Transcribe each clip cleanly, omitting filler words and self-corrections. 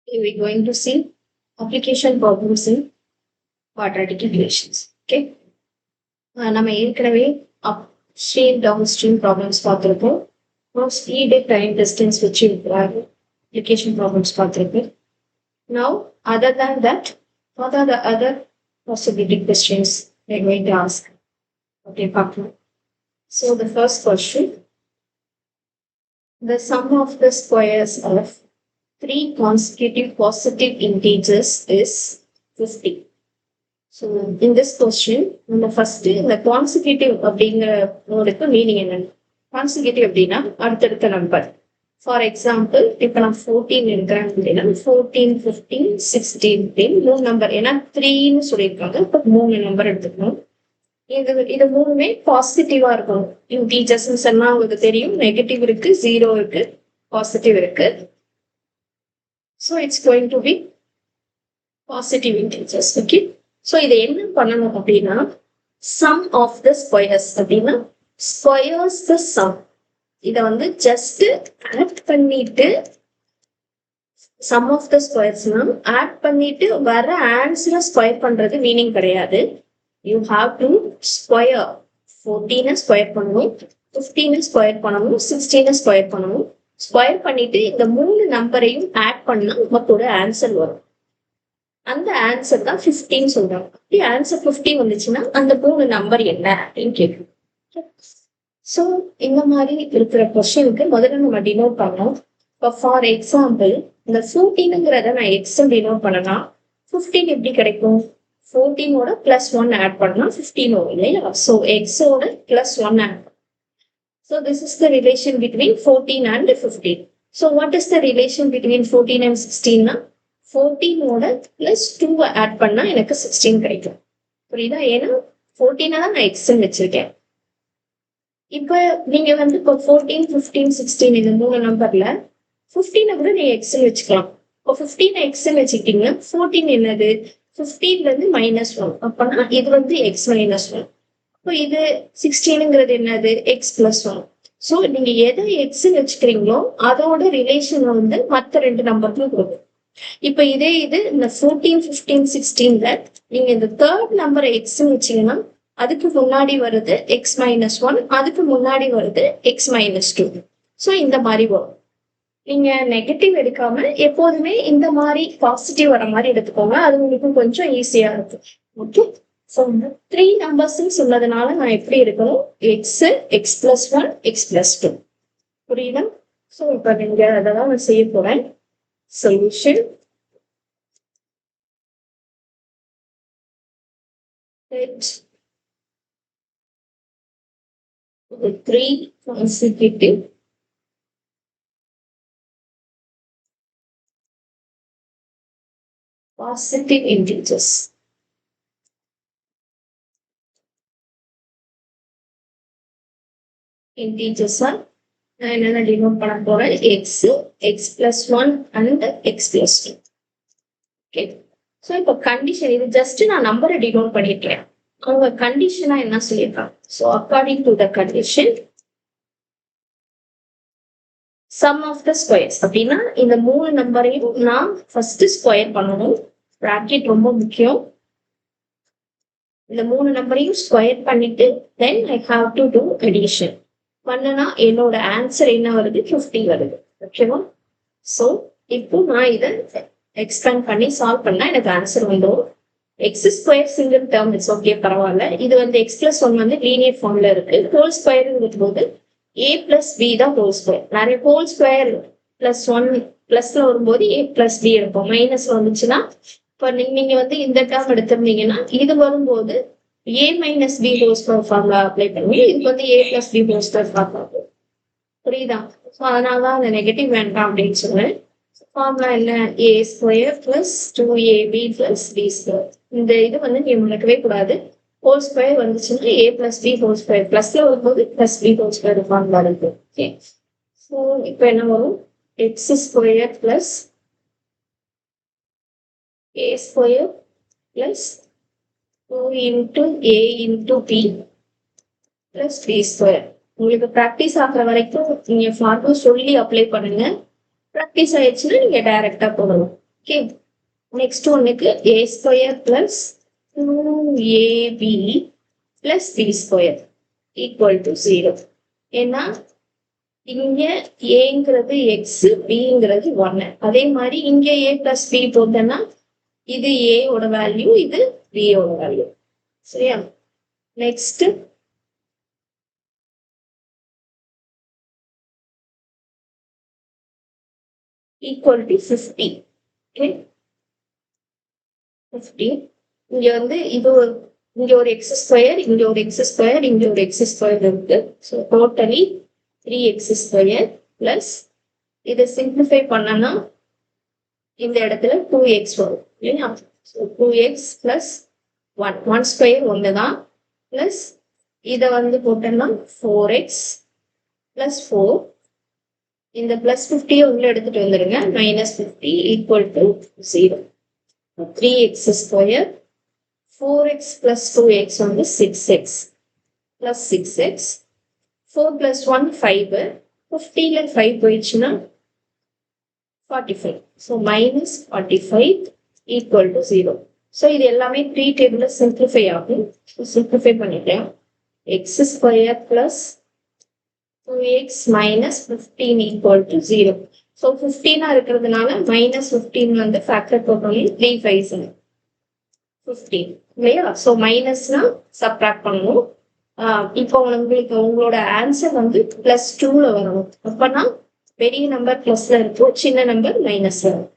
we're going to see application problems in quadratic equations. Okay. நம்ம ஏற்கனவே upstream downstream problems பார்த்திருக்கோம். speed time distance which application problems பார்த்திருக்கோம். Now, other than that, what are the other possibility questions we're going to ask? Okay, பார்க்கலாம். So the first question, the sum of the squares of three consecutive positive integers is 50. So in this question, the first, the consecutive அப்படிங்கிற meaning என்னன்னு? Consecutive அப்படின்னா அடுத்தடுத்த number. For example இப்போ நான் 14 இருக்கிறேன் அப்படின்னா 14, 15, 16 அப்படின்னு 3 நம்பர். ஏன்னா 3ன்னு சொல்லியிருக்காங்க, இப்போ 3 நம்பர் எடுத்துக்கணும். இது மூணுமே பாசிட்டிவா இருக்கும். இன்டீஜர்ஸ் சொன்னா உங்களுக்கு தெரியும், நெகட்டிவ் இருக்கு, 0 இருக்கு, பாசிட்டிவ் இருக்கு. So it's going to be positive integers. Okay. So இதை என்ன பண்ணணும் அப்படின்னா, சம் ஆஃப் த ஸ்கொயர்ஸ் அப்படின்னா ஸ்கொயர்ஸ் த சம். இதை ஜஸ்ட் ஆட் பண்ணிட்டு சம் ஆஃப் த ஸ்கொயர்ஸ்னா ஆட் பண்ணிட்டு வர ஆன்சரை ஸ்கொயர் பண்றது மீனிங் கிடையாது. You have to square 14 square பண்ணணும், 15 ஸ்கொயர் பண்ணணும், 16 ஸ்கொயர் பண்ணணும். ஸ்கொயர் பண்ணிட்டு இந்த 3 நம்பரையும் ஆட் பண்ணா நமக்கு ஒரு ஆன்சர் வரும். அந்த ஆன்சர் தான் 15 சொல்றாங்க. அப்படி ஆன்சர் 15 வந்துச்சுன்னா அந்த 3 நம்பர் என்ன அப்படின்னு கேட்கும். ஸோ இந்த மாதிரி இருக்கிற கொஸ்டினுக்கு முதல்ல நம்ம டினோட் பண்ணோம். இப்போ ஃபார் எக்ஸாம்பிள் இந்த 14ங்கிறத நான் எக்ஸ் டினோட் பண்ணனா 15 எப்படி கிடைக்கும்? 14ஓட +1 ஆட் பண்ணா 15 வரும் இல்லையா? ஸோ எக்ஸோட +1 add. So this is the relation between 14 and 15. So what is the relation between 14 and 16னா 14ஓட +2 ஆட் பண்ணா எனக்கு 16 கிடைக்கும். புரியுதா? ஏன்னா 14 தான் நான் எக்ஸ் வச்சிருக்கேன். இப்போ நீங்க இப்போ 14, 15, 16 இந்த 3 நம்பர்ல 15 கூட நீங்க எக்ஸ் வச்சுக்கலாம். இப்போ 15 எக்ஸ் வச்சுக்கிட்டீங்கன்னா 14 என்னது? 15ல இருந்து -1. அப்பனா இது எக்ஸ் -1. இப்போ இது 16ங்கிறது என்னது? எக்ஸ் +1. ஸோ நீங்க எதை எக்ஸ் வச்சுக்கிறீங்களோ அதோட ரிலேஷன் மற்ற 2 நம்பருக்கும் கொடுக்கும். இப்போ இதே இது இந்த 14, 15, 16ல நீங்க இந்த தேர்ட் நம்பரை எக்ஸ் வச்சீங்கன்னா அதுக்கு முன்னாடி வருது எக்ஸ் -1, அதுக்கு முன்னாடி வருது எக்ஸ் -2. ஸோ இந்த மாதிரி வரும். நீங்க நெகட்டிவ் எடுக்காம எப்போதுமே இந்த மாதிரி பாசிட்டிவ் வர மாதிரி எடுத்துக்கோங்க. அது உங்களுக்கு கொஞ்சம் ஈஸியா இருக்கும். ஓகே. ஸோ 3 நம்பர்ஸ் சொன்னதுனால நான் எப்படி எடுக்கணும்? X, x +1, X +2. புரியுதா? ஸோ இப்போ நீங்க அதெல்லாம் நான் செய்ய போறேன். Solution the 3 consecutive positive integers. Integers are நான் என்னென்ன டினோட் பண்ண போறேன்? X, x +1 and x +2. Okay. So இப்போ கண்டிஷன் இது ஜஸ்ட் நான் நம்பரை டினோட் பண்ணிருக்கேன். அவங்க கண்டிஷனா என்ன சொல்லியிருக்காங்க? So according to the condition sum of the squares அப்படின்னா இந்த 3 நம்பரையும் நான் ஃபர்ஸ்ட் ஸ்கொயர் பண்ணணும். பிராக்கெட் ரொம்ப முக்கியம். இந்த 3 நம்பரையும் ஸ்கொயர் பண்ணிட்டு then I have to do addition பண்ணனா என்னோட ஆன்சர் என்ன வருது? 50 வருது. ஓகேவா? ஸோ இப்போ நான் இதை எக்ஸ்பேண்ட் பண்ணி சால்வ் பண்ணா எனக்கு ஆன்சர் வந்துடும். X square single term it's okay, பரவாயில்ல. இது எக்ஸ் +1 லீனியர் ஃபார்ம்ல இருக்கு. ஹோல் ஸ்கொயர் போது a + b தான் ஹோல் ஸ்கொயர். நிறைய ஹோல் ஸ்கொயர் +1 ப்ளஸ்ல வரும்போது a + b எடுப்போம். மைனஸ் வந்துச்சுன்னா இப்போ நீங்க இந்த டேர்ம் எடுத்திருந்தீங்கன்னா இது வரும்போது a - b whole square formula apply பண்ணி இதுக்கு a + b whole square formula. புரியுதா? ஸோ அதனாலதான் அந்த நெகட்டிவ் வேண்டாம் அப்படின்னு சொன்னேன். ஃபார்முலா என்ன? a² + 2ab + b². இந்த இது நீ முடக்கவே கூடாது. ஹோல் ஸ்கொயர் வந்துச்சுன்னா a + b ஹோல் ஸ்கொயர், ப்ளஸ்ல வரும்போது +b ஹோல் ஸ்கொயர் ஃபார்முலா இருக்கு. ஓகே. ஸோ இப்போ என்ன வரும்? x² + a² +2 × a × b + b². உங்களுக்கு ப்ராக்டிஸ் ஆகிற வரைக்கும் நீங்க ஃபார்முலா சொல்லி அப்ளை பண்ணுங்க. ப்ராக்டிஸ் ஆயிடுச்சுன்னா நீங்க டைரக்டா போடணும். ஓகே, நெக்ஸ்ட் ஒன்னுக்கு a square plus 2ab plus b square equal to 0. ஏன்னா இங்க ஏங்கிறது எக்ஸ், பிங்கிறது 1. அதே மாதிரி இங்க a பிளஸ் b போட்டேன்னா இது a ஓட வேல்யூ, இது b ஓட வேல்யூ. சரியா? Next equal to 50. Okay, 50. இங்க வந்து இது இங்க ஒரு எக்ஸ் ஸ்கொயர், இங்க ஒரு எக்ஸ் ஸ்கொயர், இங்க ஒரு எக்ஸ் ஸ்கொயர் இருக்கு. So totally 3x square plus இதை சிம்பிளிஃபை பண்ணனா இந்த இடத்துல 2x வரும் இல்லையா? ஸோ 2x பிளஸ் 1 ஸ்கொயர் ஒன்று தான், பிளஸ் இதை வந்து போட்டோம்னா 4x பிளஸ் 4. இந்த பிளஸ் 50 உள்ள எடுத்துட்டு வந்துருங்க, -50 equal to 0. 3x square, 4x plus 2x வந்து 6x பிளஸ் 6x, 4 பிளஸ் 1 5, 50ல 5 போயிடுச்சுன்னா 45. So -45 equal to 0. ஸோ இது எல்லாமே 3 டேபிள்ல சிம்பிளிஃபை ஆகும். சிம்பிளிஃபை பண்ணிட்டேன். X square plus 2x minus 15 equal to 0. So 15 இருக்கிறதுனால -15 வந்து ஃபேக்டர் போட்டோம்னா 3 5 15 இல்லையா? ஸோ மைனஸ்னா சப்ட்ராக்ட் பண்ணணும். இப்போ உங்களுக்கு உங்களோட ஆன்சர் வந்து +2ல வரணும். அப்பனா பெரிய நம்பர் பிளஸ்ல இருக்கும், சின்ன நம்பர் மைனஸ்ல இருக்கும்.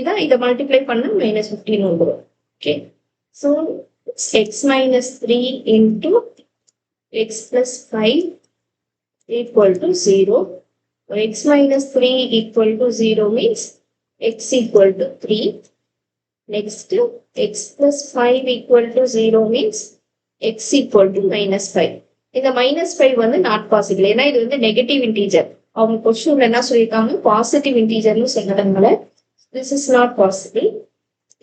இதான் இதை மல்டிப்ளை பண்ண -15 வந்துடும். Okay, so x minus 3 into x plus 5 equal to 0. X minus 3 equal to 0 means x equal to 3. Next, x plus 5 equal to 0 means x equal to -5. இந்த -5 வந்து நாட் பாசிபிள், ஏன்னா இது வந்து நெகட்டிவ் இன்டீஜர். அவங்க கொஸ்டின்ல என்ன சொல்லியிருக்காங்க, பாசிட்டிவ் இன்டீஜர்னு சொன்னதுனால திஸ் இஸ் நாட் பாசிபிள்.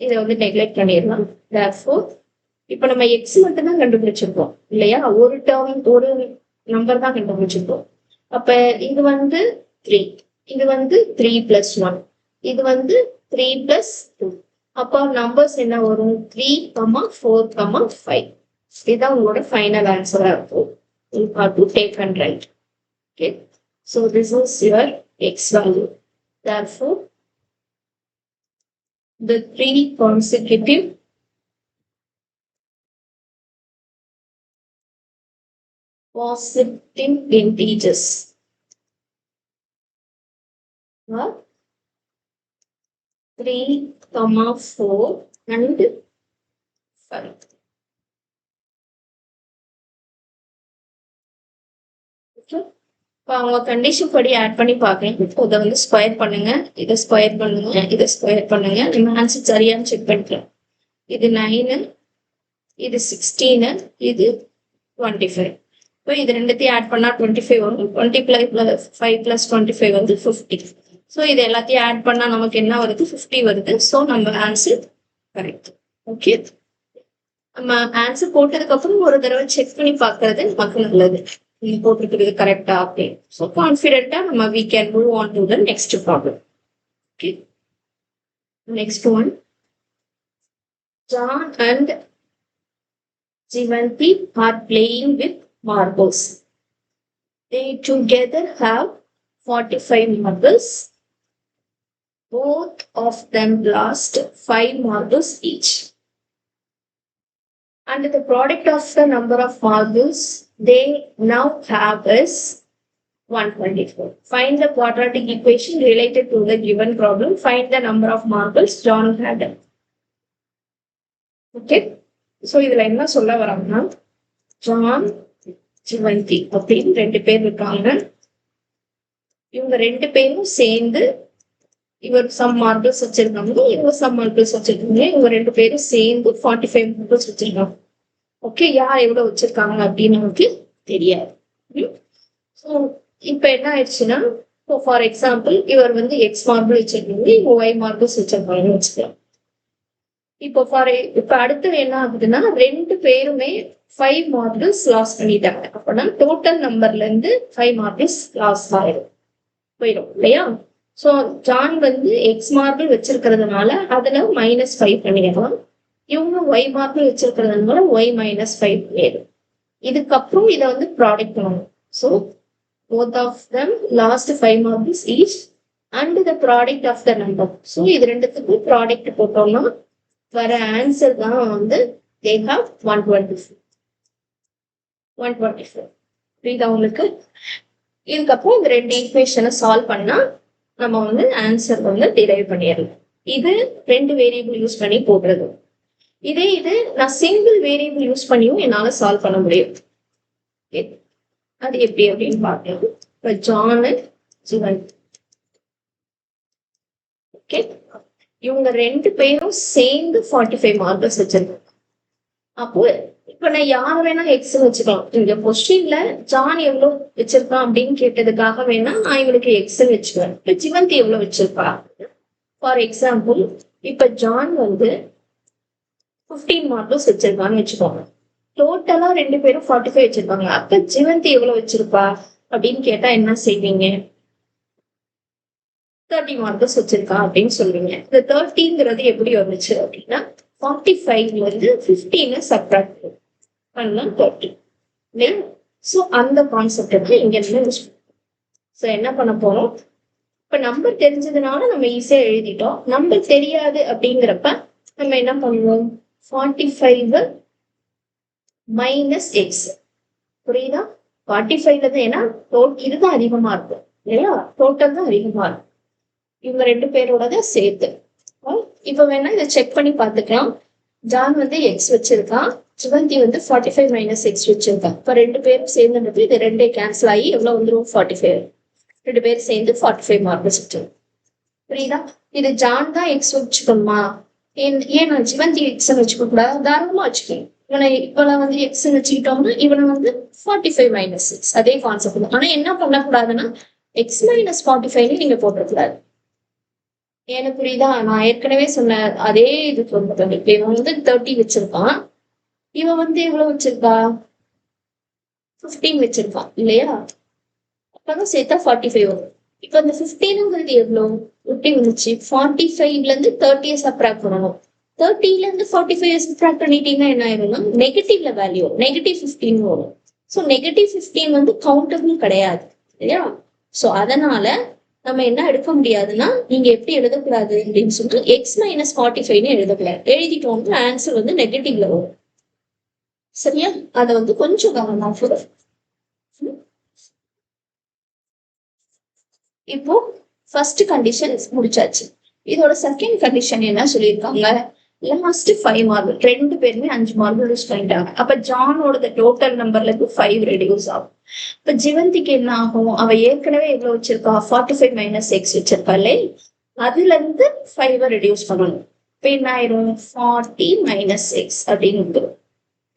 இதை வந்து நெக்லெக்ட் பண்ணிடலாம். therefore இப்போ நம்ம எக்ஸ் மட்டும் தான் கண்டுபிடிச்சிருக்கோம் இல்லையா? ஒரு டேர்ம் ஒரு நம்பர் தான் கண்டுபிடிச்சிருக்கோம். அப்ப இது வந்து 3, இது வந்து 3 + 1, இது வந்து 3 + 2. அப்போ நம்பர்ஸ் என்ன வரும்? 3, 4, 5. இதுதான் உங்களோட ஃபைனல் ஆன்சரா இருக்கும். You have to take and write. Okay, so this is your x value. Therefore the 3 consecutive positive integers are 3, 4 and 5. இப்போ அவங்க கண்டிஷன் படி ஆட் பண்ணி பார்க்கணும். இதை வந்து ஸ்கொயர் பண்ணுங்க, இதை ஸ்கொயர் பண்ணுங்க, இதை ஸ்கொயர் பண்ணுங்க. நம்ம ஆன்சர் சரியான்னு செக் பண்ணிக்கலாம். இது 9, இது 16, இது 25. இப்போ இது ரெண்டுத்தையும் ஆட் பண்ணா 25 வரும். 20 + 5 + 25 வந்து 50. ஸோ இது எல்லாத்தையும் ஆட் பண்ணா நமக்கு என்ன வருது? 50 வருது. ஸோ நம்ம ஆன்சர் கரெக்ட். ஓகே, நம்ம ஆன்சர் போட்டதுக்கு அப்புறம் ஒரு தடவை செக் பண்ணி பார்க்கறது நமக்கு நல்லது, போட்டிருக்கிறது கரெக்டா அப்படின்னு. ஸோ கான்ஃபிடென்ட்டா நம்ம we can move on to the next problem. Okay, next one. John and Jivanti are playing with marbles. They together have 45 marbles. Both of them lost 5 marbles each. And the product of the number of marbles they now have is 124. Find the quadratic equation related to the given problem. Find the number of marbles John had. Okay, so இதுல என்ன சொல்ல வரோம்னா, John ஜிவந்தி அப்படின்னு 2 பேர் இருக்காங்க. இவங்க 2 பேரும் சேர்ந்து, இவர் சம் மார்பிள்ஸ் வச்சிருக்காங்க, இவர் சம் மார்பிள்ஸ் வச்சிருக்காங்க. இவங்க 2 பேரும் சேர்ந்து 45 மார்பிள்ஸ் வச்சிருக்காங்க. ஓகே, யார் எவ்வளவு வச்சிருக்காங்க அப்படின்னு நமக்கு தெரியாது. ஸோ இப்போ என்ன ஆயிடுச்சுன்னா, இப்போ ஃபார் எக்ஸாம்பிள் இவர் வந்து எக்ஸ் மார்பிள் வச்சிருக்காங்க, இவங்க ஒய் மார்பிள்ஸ் வச்சிருக்காங்கன்னு வச்சுக்கலாம். இப்போ அடுத்து என்ன ஆகுதுன்னா, 2 பேருமே 5 மார்பிள்ஸ் லாஸ் பண்ணிட்டாங்க. அப்படின்னா டோட்டல் நம்பர்ல இருந்து 5 மார்பிள்ஸ் லாஸ் போயிடும் இல்லையா? ஸோ ஜான் வந்து எக்ஸ் மார்பிள் வச்சிருக்கிறதுனால அதுல -5 பண்ணிடலாம். இவங்க ஒய் மார்பிள் வச்சிருக்கிறதுனால ஒய் -5 பண்ணிடும். இதுக்கப்புறம் இதை வந்து ப்ராடக்ட் பண்ணணும். So both of them last 5 marbles each and the product of the number. So இது ரெண்டுத்துக்கும் ப்ராடக்ட் போட்டோம்னா வர ஆன்சர் தான் வந்து they have 124. புரியுதா உங்களுக்கு? இதுக்கப்புறம் இந்த ரெண்டு ஈக்குவேஷனை சால்வ் பண்ணா நம்ம வந்து ஆன்சர் வந்து டிரைவ் பண்ணிடலாம். இது 2 வேரியபிள் யூஸ் பண்ணி போடுறது. இது நான் சிங்கிள் வேரியபிள் யூஸ் பண்ணியும் என்னால சால்வ் பண்ண முடியும். அது எப்படி அப்படின்னு பார்க்கலாம். இப்போ ஜான் ஜீவன், ஓகே, இவங்க 2 பேரும் சேர்ந்து 45 மார்க்ஸ் வச்சிருக்காங்க. அப்போ இப்ப நான் யார வேணா எக்ஸ் வச்சுக்கலாம். இங்க கொஸ்டின்ல ஜான் எவ்வளவு வச்சிருக்கான் அப்படின்னு கேட்டதுக்காக வேணா நான் இவனுக்கு எக்ஸ் வச்சுக்குவேன். இப்ப ஜிவந்தி எவ்வளவு வச்சிருப்பா? ஃபார் எக்ஸாம்பிள் இப்ப ஜான் வந்து 15 மார்க்ஸ் வச்சிருக்கான்னு வச்சுக்கோங்க. டோட்டலா 2 பேரும் 45 வச்சிருப்பாங்க. அப்ப ஜிவந்தி எவ்வளவு வச்சிருப்பா அப்படின்னு கேட்டா என்ன செய்வீங்க? 30 மார்க்ஸ் வச்சிருக்கா அப்படின்னு சொல்லுவீங்க. இந்த 30ங்கிறது எப்படி வந்துச்சு அப்படின்னா 45 வந்து 15 சப்ட்ராக்ட் பண்ணலாம் 30. ஸோ அந்த கான்செப்ட் இங்க இருந்து யூஸ் பண்ணுவோம். ஸோ என்ன பண்ண போறோம்? இப்ப நம்பர் தெரிஞ்சதுனால நம்ம ஈஸியா எழுதிட்டோம். நம்பர் தெரியாது அப்படிங்கிறப்ப நம்ம என்ன பண்ணுவோம்? 45 மைனஸ் எக்ஸ். புரியுதா? 45ல தான், ஏன்னா இதுதான் அதிகமா இருக்கும் இல்லையா? டோட்டல் தான் அதிகமா இருக்கும். இவங்க 2 பேரோட சேர்த்து. இப்ப வேணா இதை செக் பண்ணி பார்த்துக்கலாம். ஜான் வந்து எக்ஸ் வச்சிருக்கான், ஜிவந்தி வந்து 45 மைனஸ் எக்ஸ் வச்சிருக்கான். இப்ப 2 பேரும் சேர்ந்துட்டு இது 2 கேன்சல் ஆகி எவ்வளவு வந்துடும்? 45. 2 பேரும் சேர்ந்து 45 மார்க்ஸ் வச்சிருக்கோம். புரியுதா? இது ஜான் தான் எக்ஸ் வச்சுக்கணுமா? ஏன் நான் ஜிவந்தி எக்ஸ் வச்சுக்க கூடாது? தாராளமா வச்சுக்கணும். இவனை வந்து எக்ஸ் வச்சுக்கிட்டோம்னா இவனை வந்து 45 மைனஸ் எக்ஸ், அதே கான்செப்ட். ஆனா என்ன பண்ணக்கூடாதுன்னா எக்ஸ் மைனஸ் 45 நீங்க போட்டக்கூடாது. எனக்கு புரியுதா? நான் ஏற்கனவே சொன்ன அதே இது சொல்றேன். இப்ப இவன் வந்து 30 வச்சிருக்கான், இவன் வந்து எவ்வளவு வச்சிருக்கா? 15 வச்சிருக்கான் இல்லையா? அப்பதான் சேர்த்தா 45 வரும். இப்ப இந்த 15ங்கிறது எவ்வளவு எப்படி வந்துச்சு? 45ல இருந்து 30 சப்ராக்ட் பண்ணணும். 30ல இருந்து 45 சப்ராக்ட் பண்ணிட்டீங்கன்னா என்ன ஆயிரும்னா நெகட்டிவ்ல வேல்யூ -15 வரும். ஸோ -15 வந்து கவுண்டபிள் கிடையாது இல்லையா? ஸோ அதனால நம்ம என்ன எடுக்க முடியாதுன்னா நீங்க எப்படி எழுதக்கூடாது அப்படின்னு சொல்லிட்டு எக்ஸ் மைனஸ் 45 எழுதக்கூடாது. எழுதிட்டோம்னா ஆன்சர் வந்து நெகட்டிவ்ல வரும். சரியா? அதை வந்து கொஞ்சம் கவனமா சொல்றேன். இப்போ ஃபர்ஸ்ட் கண்டிஷன் முடிச்சாச்சு. இதோட செகண்ட் கண்டிஷன் என்ன சொல்லியிருக்காங்க? லாஸ்ட் 5 மார்க் 2 பேருமே 5 மார்க் யூஸ் பண்ணிட்டாங்க. அப்ப ஜானோட டோட்டல் நம்பர்ல இருந்து 5 ரெடியூஸ் ஆகும். இப்ப ஜிவந்திக்கு என்ன ஆகும்? அவ ஏற்கனவே எவ்வளவு வச்சிருக்கா? 45 மைனஸ் எக்ஸ் வச்சிருக்காளே, அதுல இருந்து 5 ரெடியூஸ் பண்ணணும். இப்ப என்ன ஆயிரும்? 40 மைனஸ் எக்ஸ் அப்படின்னு.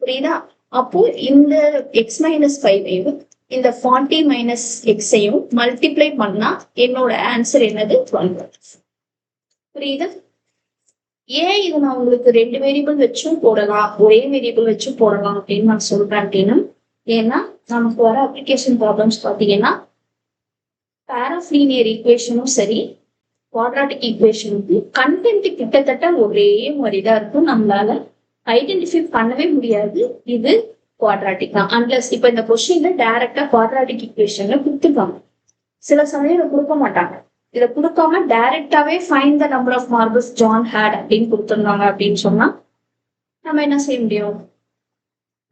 புரியுதா? அப்போ இந்த எக்ஸ் மைனஸ் 5 இந்த 40 மைனஸ் எக்ஸையும் மல்டிப்ளை பண்ணா என்னோட ஆன்சர் என்னது? 12. புரியுதா? ஏன் இது நான் உங்களுக்கு 2 வேரியபிள் வச்சும் போடலாம், ஒரே வேரியபிள் வச்சும் போடலாம் அப்படின்னு நான் சொல்றேன் அப்படின்னா, ஏன்னா நமக்கு வர அப்ளிகேஷன் ப்ராப்ளம்ஸ் பார்த்தீங்கன்னா பேராஃப்லீனியர் ஈக்குவேஷனும் சரி குவாட்ராட்டிக் ஈக்குவேஷனும் கண்டென்ட் கிட்டத்தட்ட ஒரே மாதிரிதான் இருக்கும். நம்மளால ஐடென்டிஃபை பண்ணவே முடியாது இது குவாட்ராட்டிக் தான். அன்லஸ் இப்ப இந்த கொஸ்டின்ல டைரக்டா குவாட்ராட்டிக் ஈக்குவேஷன்ல கொடுத்துருக்காங்க. சில சமயம் கொடுக்க மாட்டாங்க. இதை கொடுக்காம டைரக்டாவே find the number of marbles John had அப்படின்னு கொடுத்துருந்தாங்க அப்படின்னு சொன்னா நம்ம என்ன செய்ய முடியும்?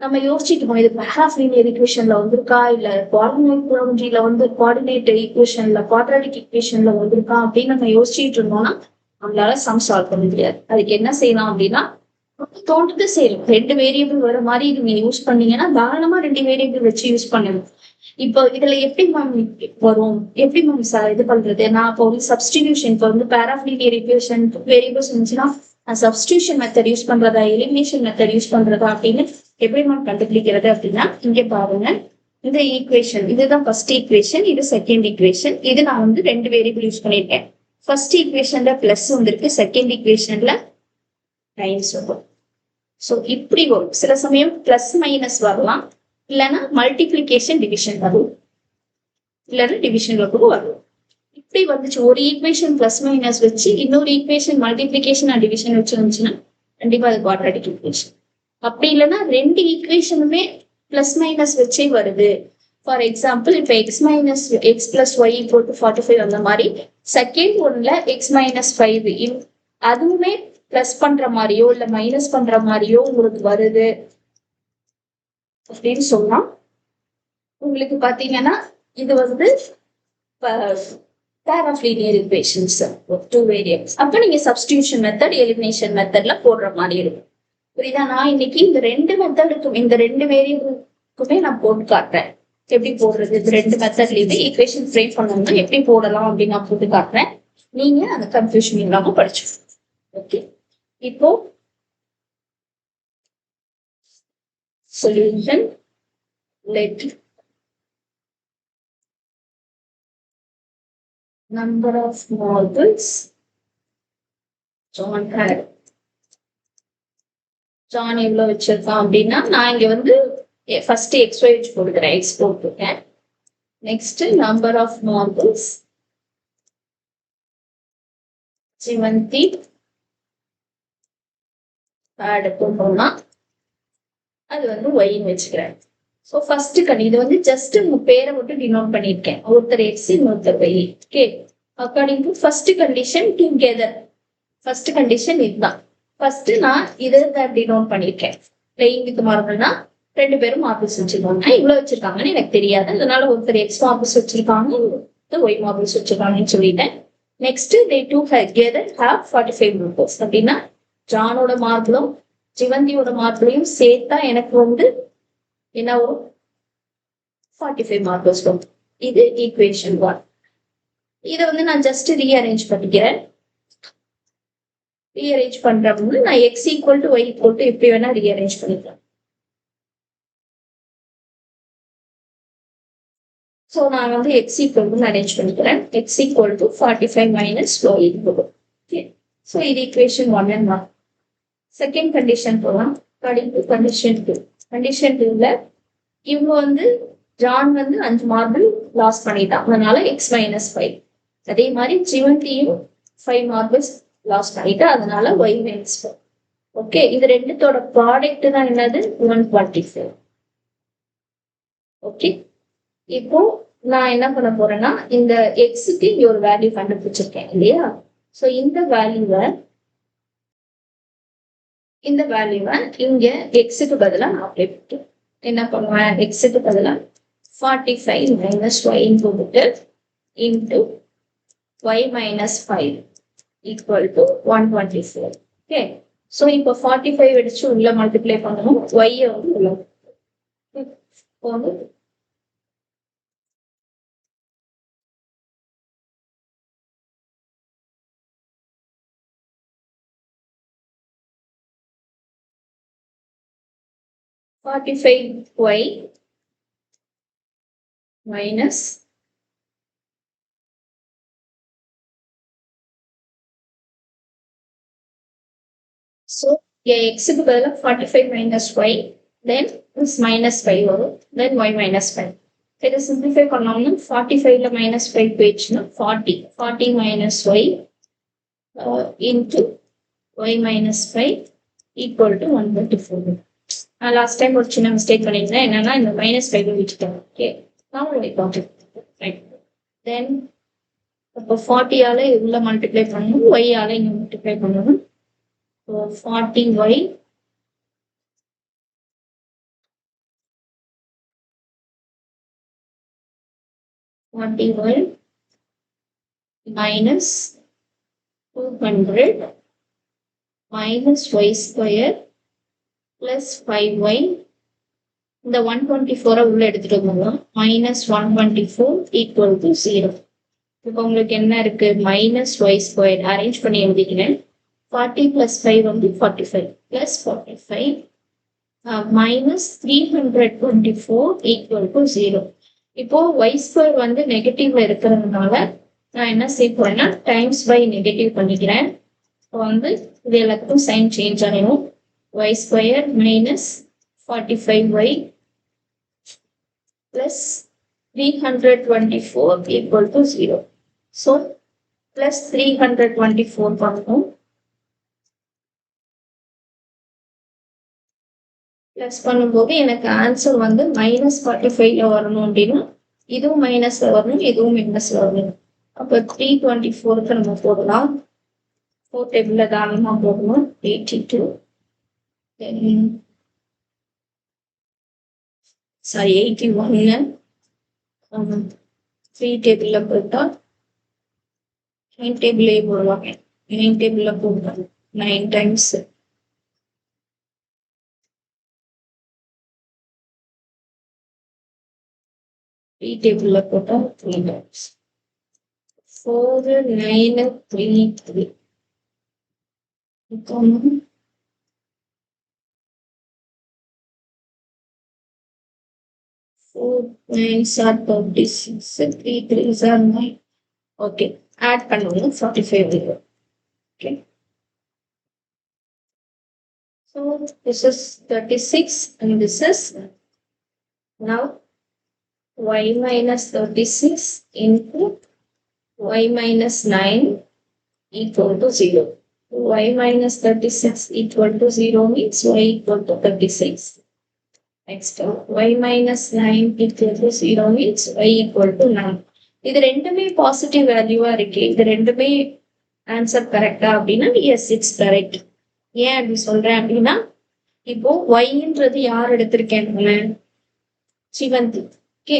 நம்ம யோசிச்சுக்கணும், இது பேராஃப்லீனியர் ஈக்குவேஷன்ல வந்திருக்கா, இல்ல கோஆர்டினேட் வந்து கோஆர்டினேட் ஈக்குவேஷன்ல குவாட்ராட்டிக் ஈக்குவேஷன்ல வந்திருக்கா அப்படின்னு நம்ம யோசிச்சுட்டு இருந்தோம்னா நம்மளால சம் சால்வ் பண்ண முடியாது. அதுக்கு என்ன செய்யலாம் அப்படின்னா தோன்றது செய்யணும். 2 வேரியபிள் வர மாதிரி நீங்க யூஸ் பண்ணீங்கன்னா தாராளமா 2 வேரியபிள் வச்சு யூஸ் பண்ணணும். இப்போ இதுல எப்படி மேம் வரும்? எப்படி மேம் இது பண்றது? நான் இப்போ வந்து சப்ஸ்டிடியூஷன், இப்போ வந்து பேராஃப்லீனியர் ஈக்குவேஷன் வேரியபிள்ஸ் இருந்துச்சுன்னா சப்ஸ்டிடியூஷன் மெத்தட் யூஸ் பண்றதா, எலிமினேஷன் மெத்தட் யூஸ் பண்றதா அப்படின்னு எப்படி மேம் கண்டுபிடிக்கிறது அப்படின்னா இங்க பாருங்க. இந்த ஈக்குவேஷன் இதுதான் ஃபர்ஸ்ட் ஈக்குவேஷன், இது செகண்ட் ஈக்குவேஷன். இது நான் வந்து 2 வேரியபிள் யூஸ் பண்ணிருக்கேன். ஃபர்ஸ்ட் ஈக்குவேஷன்ல பிளஸ் வந்திருக்கு, செகண்ட் ஈக்குவேஷன்ல மைனஸ் வரும். ஸோ இப்படி வரும். சில சமயம் பிளஸ் மைனஸ் வரலாம், இல்லைன்னா மல்டிபிளிகேஷன் டிவிஷன் வரும், இல்லைன்னா டிவிஷன்ல கூட வரும். இப்படி வந்துச்சு ஒரு ஈக்குவேஷன் பிளஸ் மைனஸ் வச்சு இன்னொரு ஈக்குவேஷன் மல்டிபிளிகேஷன் அண்ட் டிவிஷன் வச்சு வந்துச்சுன்னா கண்டிப்பா அது குவாட்ராட்டிக் ஈக்குவேஷன். அப்படி இல்லைன்னா ரெண்டு ஈக்குவேஷனுமே பிளஸ் மைனஸ் வச்சே வருது. ஃபார் எக்ஸாம்பிள் இப்ப x minus x plus y equal to 45 அந்த மாதிரி செகண்ட் ஒன்ல எக்ஸ் மைனஸ் 5 அதுவுமே பிளஸ் பண்ற மாதிரியோ இல்ல மைனஸ் பண்ற மாதிரியோ உங்களுக்கு வருது அப்படின்னு சொன்னா உங்களுக்கு பாத்தீங்கன்னா இது வந்து pair of linear equations two variables. அப்ப நீங்க substitution method elimination methodல போடுற மாதிரி இருக்கும். புரியுதா? நான் இன்னைக்கு இந்த ரெண்டு மெத்தடுக்கும் இந்த ரெண்டு வேரியபிளுக்குமே நான் போட்டு காட்டுறேன். எப்படி போடுறது இந்த ரெண்டு மெத்தட்லயுமே ஈக்குவேஷன் ஃப்ரேம் பண்ணணும்னா எப்படி போடலாம் அப்படின்னு நான் போட்டு காட்டுறேன். நீங்க அந்த கன்ஃபியூஷன் இல்லாம படிச்சு. ஓகே, இப்போ solution let number of marbles John had. John எவ்வளவு வச்சிருக்கான் அப்படின்னா நான் இங்க வந்து ஃபர்ஸ்ட் xy வச்சு போடுறேன். x போட்டுருக்கேன். நெக்ஸ்ட் நம்பர் ஆஃப் மார்பிள்ஸ் சிவந்தி ஆட் போட்டோம்னா அது வந்து ஒய்ன்னு வச்சுக்கிறேன். ஸோ ஃபர்ஸ்ட் இது வந்து ஜஸ்ட் உங்க பேரை மட்டும் டினோட் பண்ணியிருக்கேன். ஒருத்தர் எக்ஸ் இன்னொருத்தர் y. Okay, according to first condition together. First condition இதுதான். ஃபர்ஸ்ட் நான் இதை தான் டினோட் பண்ணியிருக்கேன். பிளேயிங் வித் மார்பிள்னா ரெண்டு பேரும் மார்பிள்ஸ் வச்சிருக்காங்க. இவ்வளவு வச்சிருக்காங்கன்னு எனக்கு தெரியாது, அதனால ஒருத்தர் எக்ஸ் மார்பிள்ஸ் வச்சிருக்காங்க ஒய் மார்பிள்ஸ் வச்சிருக்காங்கன்னு சொல்லிட்டேன். Next they two together have 45 marbles அப்படின்னா ஜானோட மார்பிளும் ஜிவந்தியோட மார்பிளையும் சேர்த்தா எனக்கு வந்து என்ன வரும் 45 marbles வரும். இது ஈக்குவேஷன் 1. இதை வந்து நான் ஜஸ்ட் ரீஅரேஞ்ச் பண்ணிக்கிறேன். ரீஅரேஞ்ச் பண்றப்ப நான் x equal to y equal to எப்படி வேணா ரீஅரேஞ்ச் பண்ணிக்கிறேன். ஸோ நான் வந்து எக்ஸ் ஈக்குவல் டு அரேஞ்ச் பண்ணிக்கிறேன். X equal to 45 minus y equal. Okay, so இது ஈக்குவேஷன் 1 and 1. செகண்ட் கண்டிஷன் போகலாம். கண்டிஷன் 2. கண்டிஷன் 2ல இவங்க வந்து ஜான் வந்து 5 மார்பிள் லாஸ் பண்ணிட்டான், அதனால எக்ஸ் மைனஸ் 5. அதே மாதிரி ஜிவந்தியும் 5 மார்பிள்ஸ் லாஸ் பண்ணிட்டா, அதனால ஒய் மைனஸ் 5. ஓகே, இது ரெண்டுத்தோட ப்ராடக்ட் தான் என்னது 125. ஓகே, இப்போ நான் என்ன பண்ண போறேன்னா இந்த எக்ஸுக்கு இங்க ஒரு வேல்யூ கண்டுபிடிச்சிருக்கேன் இல்லையா? சோ இந்த வேல்யூவை இங்க எக்ஸுக்கு பதிலா நான் அப்ளை பண்ணிட்டு என்ன பண்ணுவேன், எக்ஸுக்கு பதிலா 45 மைனஸ் ஒய்ன்னு போட்டுட்டு into y minus 5 equal to 124. Okay, so இப்போ 45 அடிச்சு உள்ள மல்டிப்ளை பண்ணணும். ஒய்யை வந்து உள்ள போகணும். y minus so x க்கு பதிலா 45 minus y then this minus 5 வரும், then y minus 5. இதை சிம்பிளிஃபை பண்ணோம்னா 45ல minus 5 போயிடுச்சுன்னா 40 minus y into y minus 5 equal to 124. Last time ஒரு சின்ன மிஸ்டேக் பண்ணியிருந்தேன். என்னன்னா இந்த மைனஸ் 5 விட்டுட்டேன். ஓகே, தென் இப்போ 40ஆல உள்ள மல்டிப்ளை பண்ணணும், ஒய்யால இங்க மல்டிப்ளை பண்ணணும். 40y minus 200 minus y square plus 5y. இந்த 124 உள்ள எடுத்துட்டு வந்தோம். minus 124 equal to 0. இப்போ உங்களுக்கு என்ன இருக்கு, minus y square அரேஞ்ச் பண்ணி எழுதிக்கிறேன். 40 plus 5 வந்து 45 plus 45 minus 324 equal to 0. இப்போ y square வந்து நெகட்டிவ்ல இருக்கிறதுனால நான் என்ன செய்ய போறேன்னா டைம்ஸ் பை நெகட்டிவ் பண்ணிக்கிறேன். இப்போ வந்து இது எல்லாத்துக்கும் சைன் சேஞ்ச் ஆகிடும். y square minus 45y plus 324 equal to 0. So plus 324 பண்ணும். பிளஸ் பண்ணும்போது எனக்கு ஆன்சர் வந்து -45 வரணும் அப்படின்னா இதுவும் மைனஸ்ல வரணும், இதுவும் மைனஸ்ல வரணும். அப்போ 324க்கு நம்ம போடலாம். 4 டேபிள்ல தாராளமா போடணும். 82 81 3 டேபிள்ல போட்டா 9 டேபிளே போடுவாங்க. 9 டேபிள்ல போட்டா 9 டைம்ஸ் 3 டேபிள்ல போட்டா 3 times 4 9 3 3 4 9s are 36 3 3s are 9. Okay, add பண்ணுவோம் 45 வரும். Okay, so this is 36 and this is now y minus 36 into y minus 9 equal to 0. Y minus 36 equal to 0 means y equal to 36. Next, y minus 9 equal to 0 means y equal to 9. இது ரெண்டுமே positive வேல்யூவா இருக்கு. இது ரெண்டுமே answer கரெக்டா அப்படின்னா S it's correct. ஏன் அப்படி சொல்றேன் அப்படின்னா இப்போ ஒய்ன்றது யார் எடுத்திருக்கேன்? சிவந்தி. ஓகே,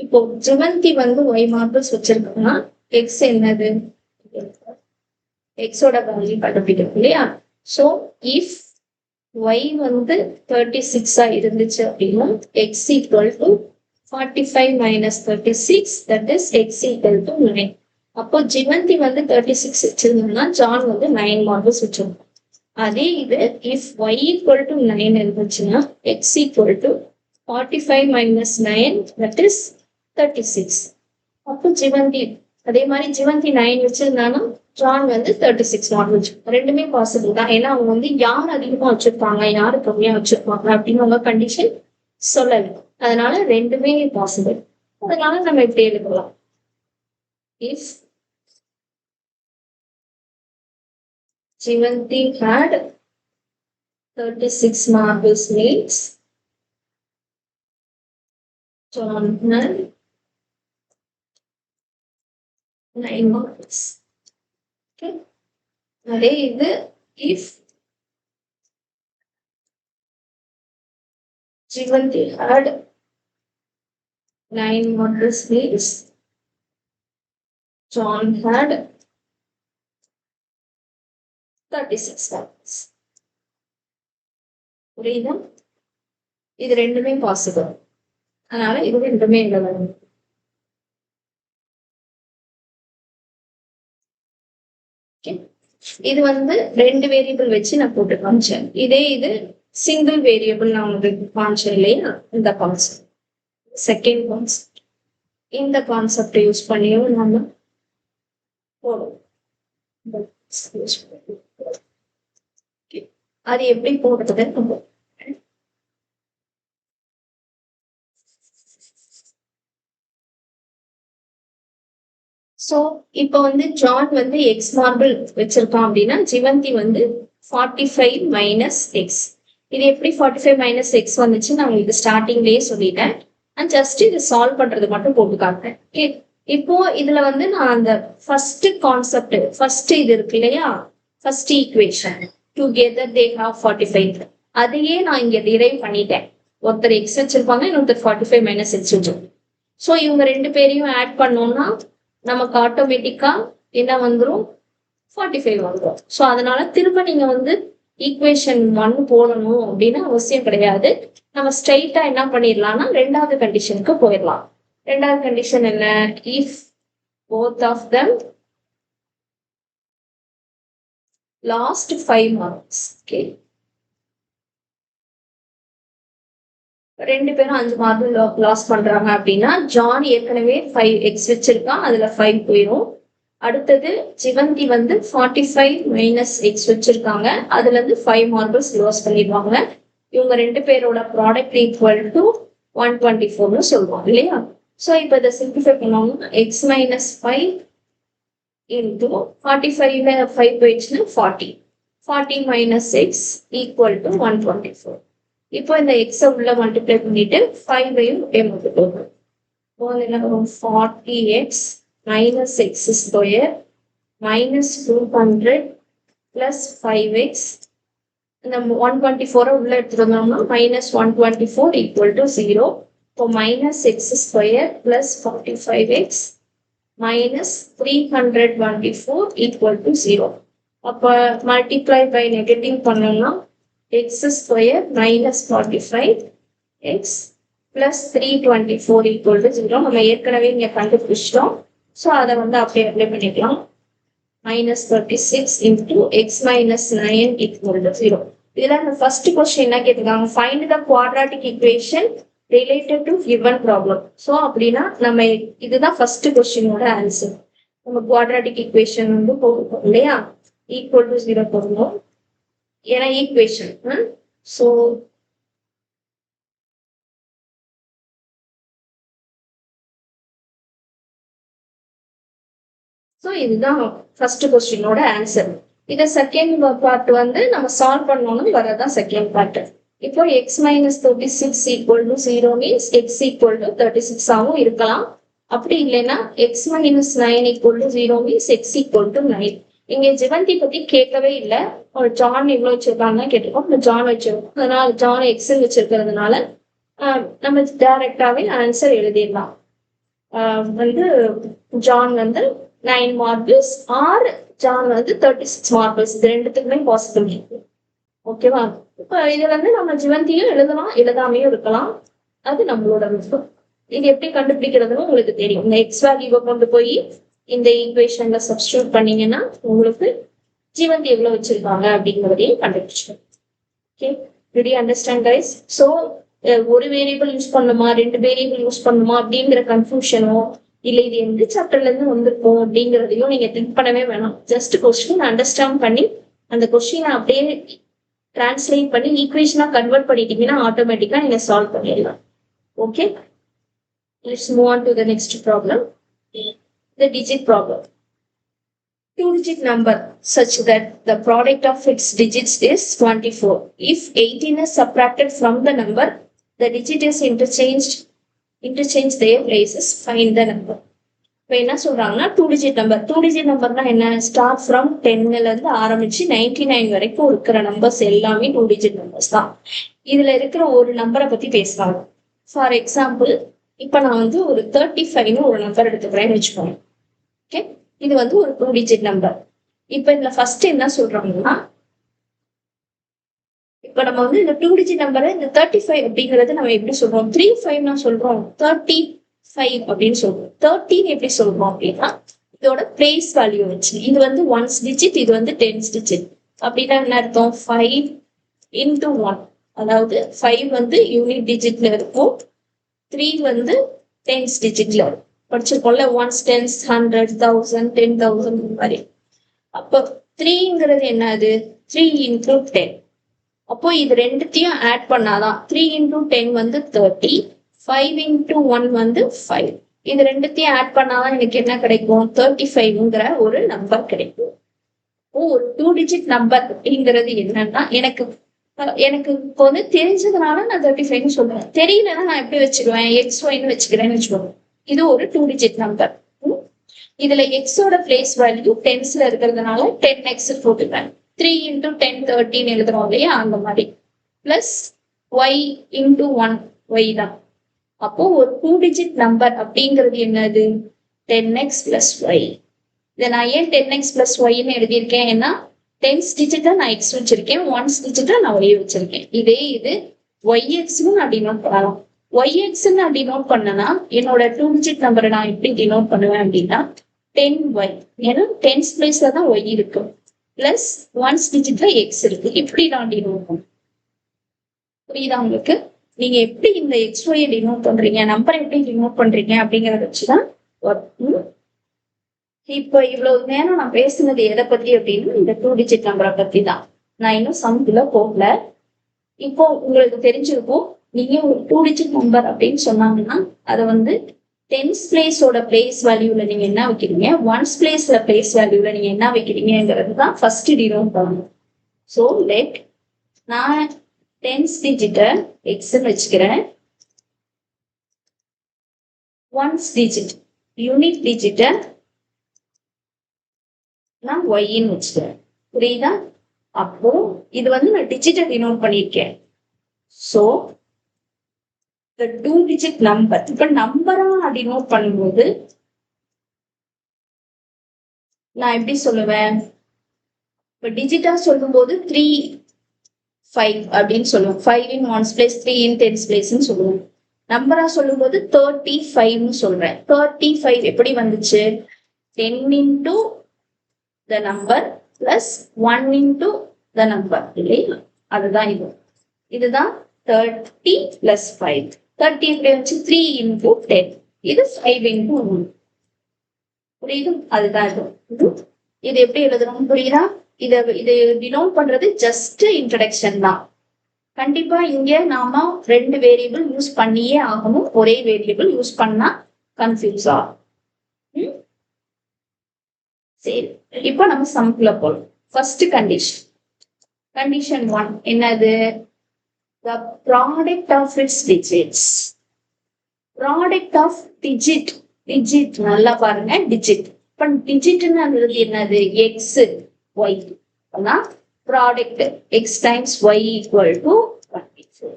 இப்போ சிவந்தி வந்து ஒய் மார்பிள்ஸ் வச்சிருக்காங்கன்னா எக்ஸ் என்னது? எக்ஸோட வேல்யூ கண்டுபிடிக்கணும் இல்லையா? ஸோ இஃப் y வந்து 36 இருந்துச்சு அப்படின்னா x equal to 45 minus 36, that is x equal to 9. அப்போ ஜிவந்தி வந்து 36 வச்சிருந்தோம்னா ஜான் வந்து 9 மார்பிள்ஸ் வச்சிருந்தோம். அதே இது இஃப் y equal to 9 இருந்துச்சுன்னா x equal to 45 minus 9, that is 36. அப்போ ஜிவந்தி அதே மாதிரி ஜிவந்தி 9 வச்சிருந்தானா ஜான் வந்து 36 மார்பிள் வச்சிருப்பாங்க. ரெண்டுமே பாசிபிள் தான். ஏன்னா அவங்க வந்து யார் அதிகமா வச்சிருப்பாங்க யாரு கம்மியா வச்சிருப்பாங்க அப்படின்னு அவங்க கண்டிஷன் சொல்லல. அதனால ரெண்டுமே பாசிபிள். அதனால நம்ம இப்படி எழுதலாம். If Jivanthi had 36 marbles means John had 9 marbles. Okay. அதே இது if Jivanthi had 9 marbles means John had 36 marbles. புரியுதா? இது ரெண்டுமே பாசிபிள். அதனால இது ரெண்டுமே எழுதணும். இது வந்து ரெண்டு வேரியபிள் வச்சு நான் போட்டு காமிச்சேன். இதே இது சிங்கிள் வேரியபிள் நான் உங்களுக்கு காமிச்சேன் இல்லையா? இந்த கான்செப்ட் செகண்ட் கான்செப்ட். இந்த கான்செப்டை யூஸ் பண்ணியும் நம்ம போடுவோம். அது எப்படி போடுறது நம்ம சோ இப்போ வந்து ஜான் வந்து எக்ஸ் மார்பிள் வச்சிருக்கான் அப்படின்னா ஜிவந்தி வந்து 45 மைனஸ் எக்ஸ். இது எப்படி 45 மைனஸ் எக்ஸ் வந்துச்சு நான் உங்களுக்கு ஸ்டார்டிங்லயே சொல்லிட்டேன். அண்ட் ஜஸ்ட் இது சால்வ் பண்றது மட்டும் போட்டு காட்டுறேன். ஓகே, இப்போ இதுல வந்து நான் அந்த ஃபர்ஸ்ட் கான்செப்ட் ஃபர்ஸ்ட் இது இருக்கு இல்லையா, first equation together they have 45, அதையே நான் இங்க டிரைவ் பண்ணிட்டேன். ஒருத்தர் எக்ஸ் வச்சிருப்பாங்க, இன்னொருத்தர் 45 மைனஸ் எக்ஸ் வச்சிருப்பாங்க. ஸோ இவங்க ரெண்டு பேரையும் ஆட் பண்ணோம்னா நமக்கு ஆட்டோமேட்டிக்கா என்ன வந்துடும்? 45 வந்துடும். ஸோ அதனால திரும்ப நீங்க வந்து ஈக்குவேஷன் 1 போடணும் அப்படின்னு அவசியம் கிடையாது. நம்ம ஸ்ட்ரைட்டா என்ன பண்ணிடலாம்னா ரெண்டாவது கண்டிஷனுக்கு போயிடலாம். ரெண்டாவது கண்டிஷன் என்ன? If both of them lost 5 marks. Okay, ரெண்டு பேரும் 5 மார்பிள் லாஸ் பண்றாங்க அப்படின்னா ஜான் ஏற்கனவே 5 எக்ஸ் வச்சிருக்கான், அதுல 5 போயிடும். அடுத்தது ஜிவந்தி வந்து 45 மைனஸ் எக்ஸ் வச்சிருக்காங்க, அதுல இருந்து 5 மார்பிள்ஸ் லாஸ் பண்ணிடுவாங்க. இவங்க ரெண்டு பேரோட ப்ராடக்ட் ஈக்குவல் டு 124 சொல்லுவாங்க இல்லையா? ஸோ இப்போ இதை சிம்பிளிஃபை பண்ணுவாங்க. எக்ஸ் மைனஸ் 5 into 45 5 போயிடுச்சுன்னா 40. 40 minus x equal to 124. இப்போ இந்த x உள்ள மல்டிப்ளை பண்ணிட்டு 5ஐயும் மல்டிப்ளை பண்ணுவோம். இப்போ என்ன வரும் 40x minus x square minus 200 plus 5x. நம்ம 124 உள்ள எடுத்துட்டோம்னா minus 124 equal to 0. இப்போ minus x square plus 45x minus 324 equal to 0. அப்போ multiply by negative பண்ணோம்னா x square minus 45x plus 324 equal to 0. நம்ம ஏற்கனவே இங்க கண்டுபிடிச்சிட்டோம். ஸோ அதை வந்து அப்படியே அப்ளை பண்ணிக்கலாம். minus 36 into x minus 9 equal to 0. இதுல அந்த ஃபர்ஸ்ட் கொஸ்டின் என்ன கேட்டிருக்காங்க, find the quadratic equation related to given problem. So அப்படின்னா நம்ம இதுதான் ஃபர்ஸ்ட் கொஸ்டினோட ஆன்சர். நம்ம குவாட்ராட்டிக் ஈக்குவேஷன் வந்து போடுவோம் இல்லையா, ஈக்குவல் டு 0 போடணும் ஏன்னா ஈக்குவேஷன். ஸோ இதுதான் ஃபர்ஸ்ட் கொஸ்டினோட ஆன்சர். இதை செகண்ட் பார்ட் வந்து நம்ம சால்வ் பண்ணணும் வரதான் செகண்ட் பார்ட். இப்போ X minus 36 equal to 0 means X equal to 36 ஆகவும் இருக்கலாம். அப்படி இல்லைன்னா X minus 9 equal to 0 means X equal to 9. இங்க ஜிவந்தி பத்தி கேட்கவே இல்லை. ஒரு ஜான் எவ்வளவு வச்சிருக்காங்க கேட்டிருக்கோம். இந்த ஜான் வச்சிருக்கோம், அதனால ஜான் எக்ஸ் வச்சிருக்கிறதுனால நம்ம டைரக்டாவே ஆன்சர் எழுதிடலாம். வந்து ஜான் வந்து 9 மார்பிள்ஸ் ஆர் ஜான் வந்து 36 மார்பிள்ஸ், இது ரெண்டுத்துக்குமே பாசிபிள் இருக்கு. ஓகேவா? இப்ப இதுல வந்து நம்ம ஜிவந்தியும் எழுதலாம், எழுதாமையும் இருக்கலாம், அது நம்மளோட விருப்பம். இது எப்படி கண்டுபிடிக்கிறதுன்னு உங்களுக்கு தெரியும். இந்த எக்ஸ் வேல்யூவை கொண்டு போய் இந்த ஈக்குவேஷன்ல சப்ஸ்டியூட் பண்ணீங்கன்னா உங்களுக்கு ஜீவந்தி எவ்வளவு வச்சிருக்காங்க அப்படிங்கிறதையும் கண்டுபிடிச்சிடும். Okay, do you understand guys? So ஒரு வேரியபிள் யூஸ் பண்ணுமா, 2 வேரியபிள் யூஸ் பண்ணுமா அப்படிங்கிற கன்ஃபியூஷனோ இல்லை இது எந்த சாப்டர்ல இருந்து வந்திருக்கும் அப்படிங்கிறதையும் நீங்க திங்க் பண்ணவே வேணாம். ஜஸ்ட் கொஸ்டின் அண்டர்ஸ்டாண்ட் பண்ணி அந்த கொஸ்டினை அப்படியே டிரான்ஸ்லேட் பண்ணி ஈக்குவேஷனா கன்வெர்ட் பண்ணிட்டீங்கன்னா ஆட்டோமேட்டிக்கா நீங்க சால்வ் பண்ணிடலாம். Okay, let's move on to the next problem. The digit problem. 2-digit number such that the product of its digits is 24. If 18 is subtracted from the number, the digit is interchanged their places. Find the number. இப்போ என்ன சொல்றாங்கன்னா 2-digit number. 2-digit numberனா என்ன? Start from 10ல இருந்து ஆரம்பிச்சு 99 வரைக்கும் இருக்கிற numbers எல்லாமே 2-digit numbers தான். இதுல இருக்கிற ஒரு நம்பரை பத்தி பேசுறாங்க. ஃபார் எக்ஸாம்பிள், இப்ப நான் வந்து ஒரு 35ன்னு ஒரு நம்பர் எடுத்துக்கிறேன்னு வச்சுக்கோங்க. ஓகே, இது வந்து ஒரு 2-digit நம்பர். இப்ப இதுல ஃபர்ஸ்ட் என்ன சொல்றாங்கன்னா, இப்ப நம்ம வந்து இந்த 2-digit நம்பரை இந்த 35 அப்படிங்கறது நம்ம எப்படி சொல்றோம்? 35 சொல்றோம், 35 அப்படின்னு சொல்றோம். 13 எப்படி சொல்றோம் அப்படின்னா இதோட பிளேஸ் வேல்யூ வச்சு, இது வந்து 1's digit, இது வந்து 10's digit. அப்படின்னா என்ன அர்த்தம்? 5 into 1, அதாவது 5 வந்து யூனிட் டிஜிட்ல இருக்கும், 3 வந்து 10's digitல படிச்சிருக்கோம்ல, 1's, 10's, 100, 1000, 10,000 மாதிரி. அப்போ 3ங்கிறது என்னது? 3 into 10. அப்போ இது ரெண்டுத்தையும் ஆட் பண்ணாதான் 3 into 10 வந்து 30, 5 into 1 வந்து 5. இது ரெண்டுத்தையும் ஆட் பண்ணாதான் எனக்கு என்ன கிடைக்கும்? 35ங்கிற ஒரு நம்பர் கிடைக்கும். ஒரு 2-digit நம்பர் அப்படிங்கிறது என்னன்னா, எனக்கு இப்போ வந்து தெரிஞ்சதுனால நான் 35 சொல்றேன். தெரியலன்னா நான் எப்படி வச்சிருவேன்? XYன்னு வச்சுக்கிறேன்னு வச்சுக்கோங்க. இது ஒரு 2-digit நம்பர். இதுல எக்ஸோட பிளேஸ் வேல்யூ 10ஸ்ல இருக்கிறதுனால 10x போட்டுக்கிறேன். 3 into 10 13 எழுதுறோம் இல்லையா, அந்த மாதிரி. பிளஸ் y into 1 y தான். அப்போ ஒரு 2-digit நம்பர் அப்படிங்கிறது என்னது? 10x plus y. இதை நான் ஏன் 10x plus yன்னு எழுதியிருக்கேன்? ஏன்னா 10's digit நான் x வச்சிருக்கேன், 1's digit நான் y வச்சிருக்கேன். இதே இது yx நான் டினோட் பண்ணலாம். yx நான் டினோட் பண்ணனா என்னோட 2-digit நம்பரை நான் எப்படி டினோட் பண்ணுவேன் அப்படின்னா 10y. ஏன்னா 10's பிளேஸ்ல தான் y இருக்கு, பிளஸ் 1's digitல x இருக்கு. இப்படி நான் டினோட் பண்ணுவேன். புரியுதா உங்களுக்கு? நீங்க எப்படி இந்த xy டினோட் பண்றீங்க, நம்பரை எப்படி டினோட் பண்றீங்க அப்படிங்கறத வச்சுதான். இப்ப இவ்வளவு நேரம் நான் பேசுனது எதை பத்தி அப்படின்னா இந்த 2-digit நம்பரை பத்தி தான். நான் இன்னும் சம்குள்ள போகல. இப்போ உங்களுக்கு தெரிஞ்சிருக்கும், நீங்க ஒரு 2-digit நம்பர் அப்படின்னு சொன்னாங்கன்னா அதை வந்து டென்ஸ் பிளேஸோட பிளேஸ் வேல்யூல நீங்க என்ன வைக்கிறீங்க, ஒன்ஸ் பிளேஸ்ல பிளேஸ் வேல்யூல நீங்க என்ன வைக்கிறீங்கிறது தான் ஃபர்ஸ்ட் டினோட் பண்ணணும். ஸோ லெட் நான் டென்ஸ் டிஜிட்டை எக்ஸ்ன்னு வச்சுக்கிறேன், ஒன்ஸ் டிஜிட் யூனிட் டிஜிட்டை நான் ஒய்ன்னு வச்சுக்கிறேன். புரியுதா? அப்போ இது வந்து நான் டிஜிட்டை டினோட் பண்ணியிருக்கேன். ஸோ the 2-digit number இப்ப நம்பரா டினோட் பண்ணும்போது நான் எப்படி சொல்லுவேன், இப்ப டிஜிட்டா சொல்லும்போது 3 5 அப்படின்னு சொல்லுவோம். 5 in ones place, 3 in tens place சொல்லுவோம். நம்பரா சொல்லும்போது 35 சொல்றேன். 35 எப்படி வந்துச்சு, 10 into the number plus 1 into the number இல்லையா? அதுதான் இது. இதுதான் 30 plus 5. 30 எப்படி வந்துச்சு, 3 into 10. இது 5 into 1. புரியுது? அதுதான் இது. இது எப்படி எழுதணும் புரியுதா? இது டினோட் பண்றது ஜஸ்ட் இன்ட்ரடக்ஷன் தான். கண்டிப்பா இங்க நாம 2 வேரியபிள் யூஸ் பண்ணியே ஆகணும். ஒரே வேரியபிள் யூஸ் பண்ணா கன்ஃபியூஸ் ஆகும். சரி, இப்போ நம்ம சம்குள்ள போறோம். ஃபர்ஸ்ட் கண்டிஷன் 1 என்னது, the product of its digits. Product of digit நல்லா பாருங்க, டிஜிட். இப்ப டிஜிட்னு என்னது, x y. Product x times y equal to 24.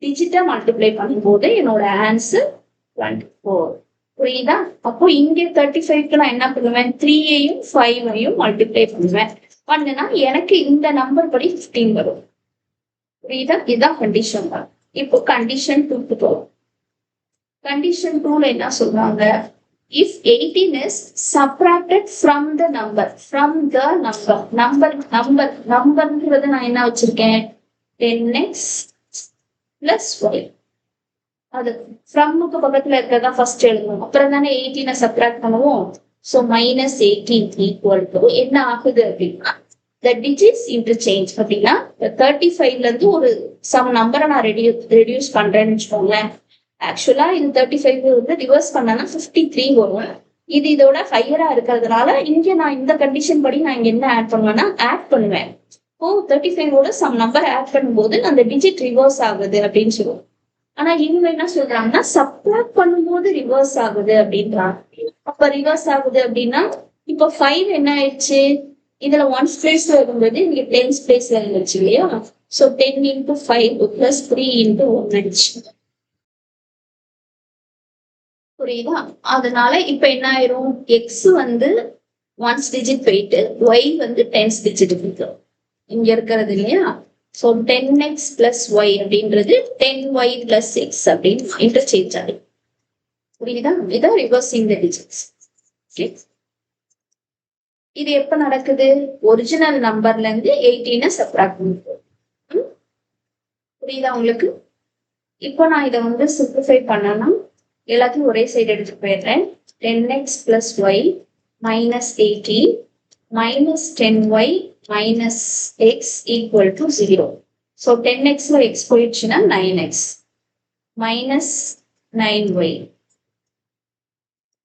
டிஜிட்டை மல்டிப்ளை பண்ணும்போது என்னோட ஆன்சர் 24. புரியுதா? அப்போ இங்க 35க்கு நான் என்ன பண்ணுவேன், 3ஐயும் 5ஐயும் மல்டிப்ளை பண்ணுவேன். பண்ணுனா எனக்கு இந்த நம்பர் படி 15 வரும். புரியுதா? இதுதான் கண்டிஷன் தான். இப்போ கண்டிஷன் 2க்கு போகும். கண்டிஷன் 2ல என்ன சொல்றாங்க, if 18 is subtracted from the number நம்பர்ங்கிறது நான் என்ன வச்சிருக்கேன், 10x plus y. அது ஃப்ரம்முக்கு பக்கத்துல இருக்கிறதா ஃபர்ஸ்ட் எழுதணும், அப்புறம் தானே 18 சப்ட்ராக்ட் பண்ணுவோம். ஸோ -18 ஈக்குவல் டு என்ன ஆகுது அப்படின்னா, the digits interchange அப்படின்னா 35ல இருந்து ஒரு சம் நம்பரை நான் ரெடியூஸ் பண்றேன்னு வச்சுக்கோங்களேன். ஆக்சுவலா இது 35 வந்து ரிவர்ஸ் பண்ணனா 53 வரும். இது இதோட ஹையரா இருக்கிறதுனால இங்க நான் இந்த கண்டிஷன் படி நான் இங்க என்ன ஆட் பண்ணுவேன்னா ஆட் பண்ணுவேன். இப்போ 35ஓட சம் நம்பர் ஆட் பண்ணும்போது அந்த டிஜிட் ரிவர்ஸ் ஆகுது அப்படின்னு சொல்லுவோம். ஆனா இவங்க என்ன சொல்றாங்கன்னா சப்ட்ராக்ட் பண்ணும்போது ரிவர்ஸ் ஆகுது அப்படின்றாங்க. அப்ப ரிவர்ஸ் ஆகுது அப்படின்னா இப்போ 5 என்ன ஆயிடுச்சு, இதுல ஒன்ஸ் பிளேஸ்ல இருந்தது இங்க டென்ஸ் பிளேஸ்ல இருந்துச்சு இல்லையா? சோ 10 into 5 plus 3 into 1 ஆயிடுச்சு. புரியுதா? அதனால இப்ப என்ன ஆயிரும், எக்ஸ் வந்து ஒன்ஸ் டிஜிட் போயிட்டு ஒய் வந்து டென்ஸ் டிஜிட் போயிட்டு இங்க இருக்கிறது இல்லையா? சோ 10x plus y அப்படின்றது 10y plus x அப்படின்னு இன்டர்சேஞ்ச் ஆகும். புரியுதா? இதான் ரிவர்சிங் தி டிஜிட்ஸ். இது எப்ப நடக்குது, ஒரிஜினல் நம்பர்ல இருந்து 18 சப்ட்ராக்ட் பண்ணுவோம். புரியுதா உங்களுக்கு? இப்போ நான் இதை வந்து சிம்பிளிஃபை பண்ணனா எல்லாத்தையும் ஒரே சைடு எடுத்துட்டு போயிடுறேன். 10x plus y minus 18 minus 10y minus x equal to 0. So 10xல x போயிடுச்சுன்னா 9x minus 9y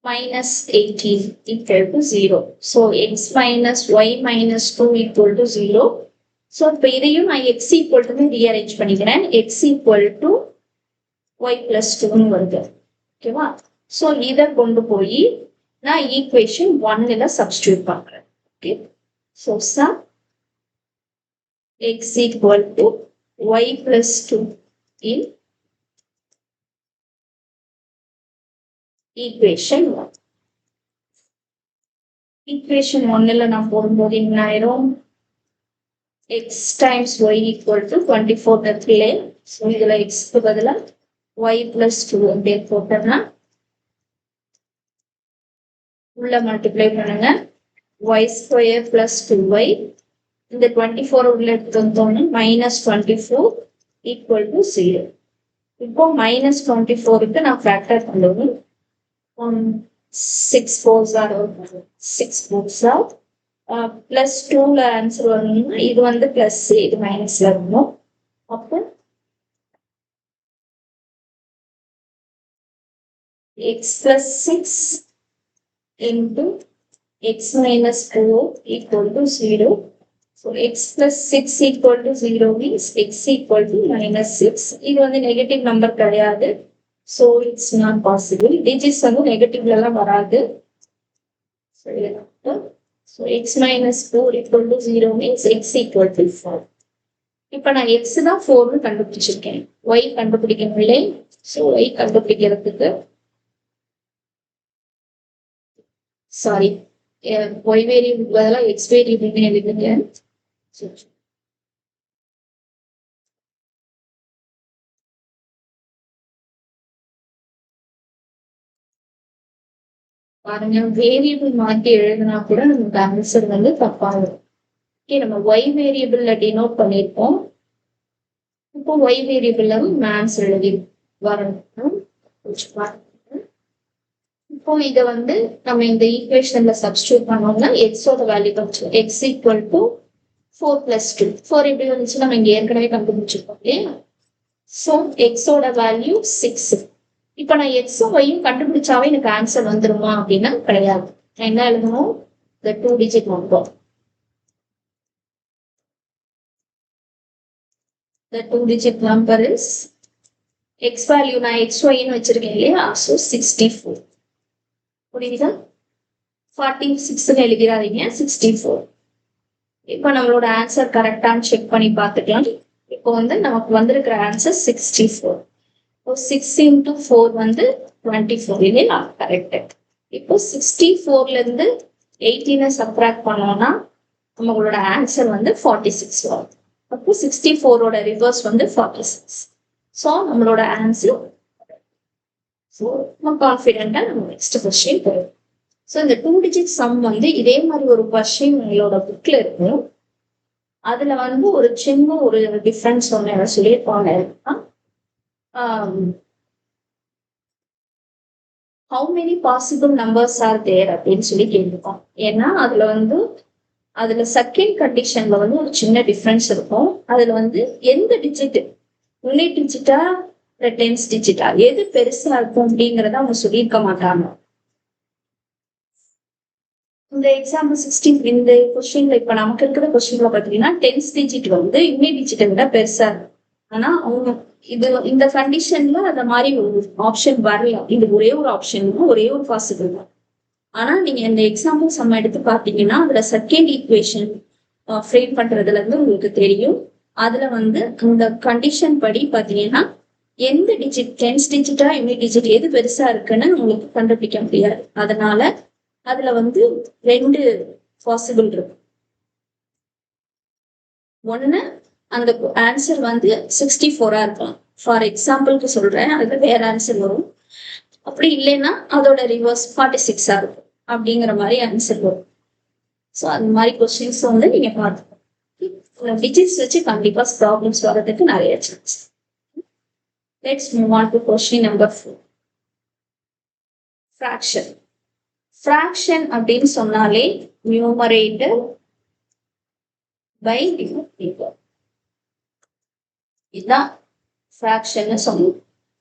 minus 18 equal to 0. So x minus y minus 2 equal to 0. So இப்போ இதையும் நான் x equal to rearrange பண்ணிக்கிறேன். x equal to y plus 2 வருது. ஓகேவா? So இத கொண்டு போய் நான் ஈக்குவேஷன் 1ல சப்ஸ்டிட்யூட் பண்றேன். Okay, so sum x equal to y plus 2 in equation 1. Equation 1ல நான் போடும்போது என்ன ஆயிரும், x times y equal to 24 இடத்துல சோ இதுல x க்கு பதிலா y plus 2 அப்படியே போட்டோம்னா உள்ள மல்டிப்ளை பண்ணுங்க, y square plus 2y இந்த 24 உள்ள எடுத்து வந்தோம்னா -24 equal to 0. இப்போ -24க்கு நான் ஃபேக்டர் பண்ணுவேன். 6 4s are plus 2ல ஆன்சர் வரணும்னா இது வந்து பிளஸ் இது மைனஸ்ல வரணும். அப்போ x plus 6 into x minus 4 equal to 0. So x plus 6 equal to 0 means x equal to minus 6. இது வந்து நெகட்டிவ் நம்பர் கிடையாது. So it's not possible. Digits வந்து நெகட்டிவ்ல எல்லாம் வராது. So x minus 4 equal to 0 means x equal to 4. இப்ப நான் x தான் 4 கண்டுபிடிச்சிருக்கேன். y கண்டுபிடிக்கவில்லை. So y கண்டுபிடிக்கிறதுக்கு சாரி y வேரியபிள் பதிலா x வேரியபிள் எழுதுங்க. பாருங்க வேரியபிள் மாற்றி எழுதினா கூட நமக்கு ஆன்சர் வந்து தப்பா வரும். ஓகே, நம்ம y வேரியபிள்ல டினோட் பண்ணியிருப்போம். இப்போ y வேரியபிள்ல ஆன்சர் எழுதி வரணும். இப்போ இதை வந்து நம்ம இந்த ஈக்குவேஷன்ல சப்ஸ்டியூட் பண்ணோம்னா எக்ஸோட வேல்யூ வச்சு எக்ஸ் ஈக்குவல் டு 4 plus 2. 4 எப்படி வந்துச்சு நம்ம இங்க ஏற்கனவே கண்டுபிடிச்சிருக்கோம் இல்லையா? ஸோ எக்ஸோட வேல்யூ 6. இப்போ நான் எக்ஸும் ஒய்யும் கண்டுபிடிச்சாவே எனக்கு ஆன்சர் வந்துருமா அப்படின்னா கிடையாது. நான் என்ன எழுதணும்? the 2 digit number. The 2 digit number is x value நான் xy ன்னு வச்சிருக்கேன் இல்லையா? ஸோ 64. புரியுதா? 46 எழுதிடாதீங்க, 64. இப்போ நம்மளோட ஆன்சர் கரெக்டான்னு செக் பண்ணி பார்த்துக்கலாம். இப்போ வந்து நமக்கு வந்திருக்கிற ஆன்சர் 64. இப்போ 6 into 4 வந்து 24 இல்லையா? கரெக்ட். இப்போ 64ல இருந்து 18 சப்ராக்ட் பண்ணோம்னா நம்மளோட ஆன்சர் வந்து 46 வரும். அப்போ 64ஓட ரிவர்ஸ் வந்து 46. ஸோ நம்மளோட ஆன்சர். ஸோ நம்ம கான்ஃபிடென்ட்டா நம்ம நெக்ஸ்ட் கொஸ்டின் போயிடும். ஸோ இந்த 2 digit சம் வந்து இதே மாதிரி ஒரு கொஸ்டின் உங்களோட புக்ல இருக்கும். அதுல வந்து ஒரு சின்ன ஒரு டிஃபரன்ஸ் ஒன்று சொல்லியிருப்பாங்க. How many possible numbers are there அப்படின்னு சொல்லி கேட்டிருக்கோம். ஏன்னா அதுல செகண்ட் கண்டிஷன்ல வந்து ஒரு சின்ன டிஃபரன்ஸ் இருக்கும். அதுல வந்து எந்த டிஜிட் யூனிட் டிஜிட்டா இல்ல டென்ஸ் டிஜிட்டா எது பெருசா இருக்கும் அப்படிங்கறத அவங்க சொல்லியிருக்க மாட்டாங்க. இந்த எக்ஸாம்பிள் 16 இந்த கொஸ்டின்ல இப்ப நமக்கு இருக்கிற கொஸ்டின்ல பாத்தீங்கன்னா டென்ஸ் டிஜிட் வந்து யூனிட் டிஜிட்டை விட பெருசா இருக்கும். ஆனா அவங்க இந்த கண்டிஷன்ல அந்த மாதிரி ஒரு ஆப்ஷன் வரலாம். இது ஒரே ஒரு ஆப்ஷன், ஒரே ஒரு பாசிபிள் தான். ஆனா நீங்க இந்த எக்ஸாம்பிள் சம் எடுத்து பாத்தீங்கன்னா அதுல செகண்ட் ஈக்குவேஷன் ஃப்ரேம் பண்றதுல இருந்து உங்களுக்கு தெரியும். அதுல வந்து அந்த கண்டிஷன் படி பாத்தீங்கன்னா எந்த டிஜிட் டென்ஸ் டிஜிட்டா யூனிட் டிஜிட் எது பெருசா இருக்குன்னு உங்களுக்கு கண்டுபிடிக்க முடியாது. அதனால அதுல வந்து 2 பாசிபிள் இருக்கு. ஒண்ணு அந்த ஆன்சர் வந்து 64 இருக்கலாம். ஃபார் எக்ஸாம்பிளுக்கு சொல்றேன், அதுல வேற ஆன்சர் வரும். அப்படி இல்லைன்னா அதோட ரிவர்ஸ் 46 இருக்கும் அப்படிங்கிற மாதிரி ஆன்சர் வரும். ஸோ அந்த மாதிரி கொஸ்டின்ஸ் வந்து நீங்க பார்த்துக்கணும். டிஜிட்ஸ் வச்சு கண்டிப்பா ப்ராப்ளம்ஸ் வர்றதுக்கு நிறைய chance. Let's move on to question number 4. Fraction. Fraction அப்படின்னு சொன்னாலே நியூமரேட்டர் பை டினாமினேட்டர், இதுதான் ஃபிராக்ஷன் சொல்லுவோம்.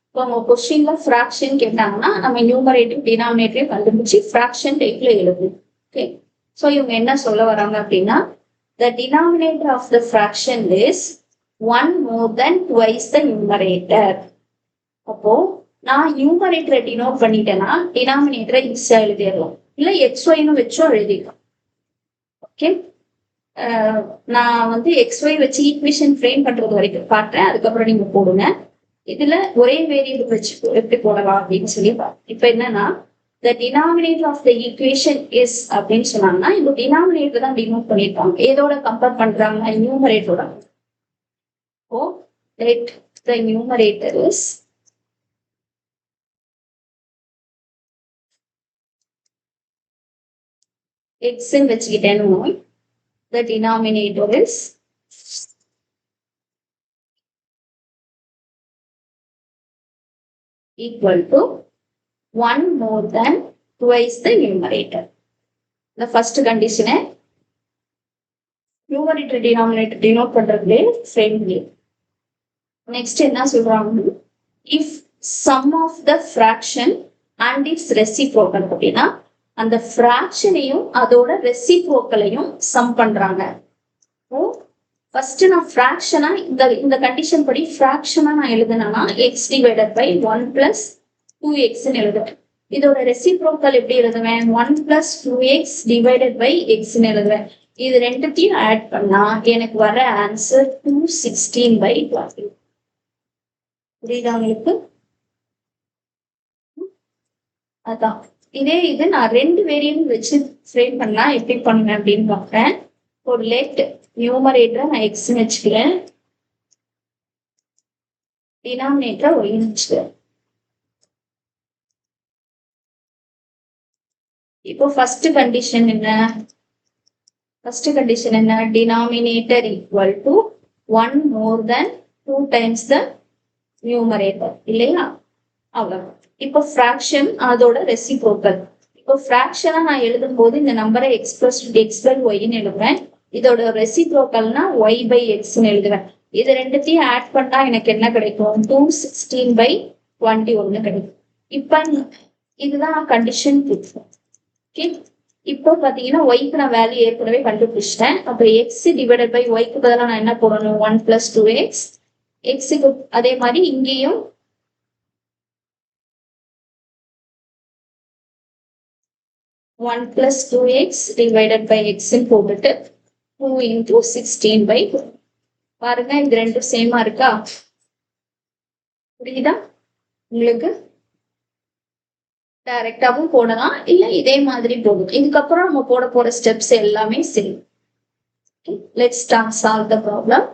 இப்போ அவங்க கொஸ்டின்ல ஃபிராக்ஷன் கேட்டாங்கன்னா நம்ம நியூமரேட்டர் டினாமினேட்டரையும் கண்டுபிடிச்சு ஃபிராக்ஷன் டைப்ல எழுதும். ஓகே, ஸோ இவங்க என்ன சொல்ல வராங்க அப்படின்னா the denominator of the fraction is 1 more than twice the numerator. அப்போ நான் நியூமரேட்டரை டினோட் பண்ணிட்டேன்னா டினாமினேட்டரை ஈஸியா எழுதிடலாம், இல்ல XY வச்சோ எழுதிடலாம். ஓகே, நான் வந்து XY வச்சு ஈக்குவேஷன் ஃப்ரேம் பண்றது வரைக்கும் காட்டுறேன், அதுக்கப்புறம் நீங்க போடுங்க. இதுல ஒரே வேரியபிள் வச்சு எப்படி போடலாம் அப்படின்னு சொல்லி இப்ப என்னன்னா the denominator of the equation is அப்படின்னு சொன்னாங்கன்னா இந்த டினாமினேட்டர் தான் டினோட் பண்ணிருப்பாங்க. ஏதோட கம்பேர் பண்றாங்க? நியூமரேட்டரோட. ஓ let the numerator is x ன்னு வச்சுக்கிட்டேன்னு the denominator is equal to 1 more than twice the numerator. The first condition numerator denominator denote பண்றதுலே ஃப்ரேம்லயே. நெக்ஸ்ட் என்ன சொல்றாங்க? if sum of the fraction and it's reciprocal அப்படின்னா அந்த ஃப்ராக்ஷனையும் அதோட ரெசிப்ரோக்கலையும் some பண்றாங்க. First நான் ஃப்ராக்ஷனா இந்த கண்டிஷன் படி ஃப்ராக்ஷனா நான் எழுதுனா X divided by 1 plus 2x எழுதுவேன். இதோட ரெசிப்ரோக்கல் எப்படி எழுதுவேன்? 1 plus 2x divided by X எழுதுவேன். இது ரெண்டுத்தையும் ஆட் பண்ணா எனக்கு வர ஆன்சர் 216/20. புரியுதா உங்களுக்கு? அதான் இது நான் 2 வேரியபிள் வச்சு ஃப்ரேம் பண்ணா எப்படி பண்ணுவேன் அப்படின்னு பார்ப்பேன். ஒரு லெட் நியூமரேட்டரை நான் எக்ஸ்ன்னு வச்சுக்கிறேன், டினாமினேட்டரை ஒய்ன்னு வச்சுக்கிறேன். இப்போ ஃபர்ஸ்ட் கண்டிஷன் என்ன? Denominator equal to 1 more than 2 times the numerator இல்லையா? அவ்வளவு. இப்போ ஃப்ராக்ஷன் அதோட ரெசிப்ரோக்கல். இப்போ ஃப்ராக்ஷனா நான் எழுதும் போது இந்த நம்பரை எக்ஸ் பிளஸ் எக்ஸ் பை ஒய்ன்னு எழுதுவேன். இதோட ரெசிப்ரோக்கல்னா ஒய் பை எக்ஸ்ன்னு எழுதுவேன். இது ரெண்டுத்தையும் ஆட் பண்ணா எனக்கு என்ன கிடைக்கும்? 216/21 கிடைக்கும். இப்ப இதுதான் கண்டிஷன். ஓகே, இப்போ பாத்தீங்கன்னா ஒய்க்கு நான் வேல்யூ ஏற்கனவே கண்டுபிடிச்சிட்டேன். அப்ப எக்ஸ் டிவைடட் பை ஒய்க்கு பதிலாக நான் என்ன போடணும்? 1 பிளஸ் 2x. எக்ஸுக்கு அதே மாதிரி இங்கேயும் 1 plus 2x divided by x போட்டுட்டு 2 into 16/2. பாருங்க, இது ரெண்டும் சேமா இருக்கா? புரியுதா உங்களுக்கு? டைரக்டாவும் போடலாம், இல்ல இதே மாதிரி போடும். இதுக்கப்புறம் நம்ம போட போற ஸ்டெப்ஸ் எல்லாமே same. Let's start solve the problem.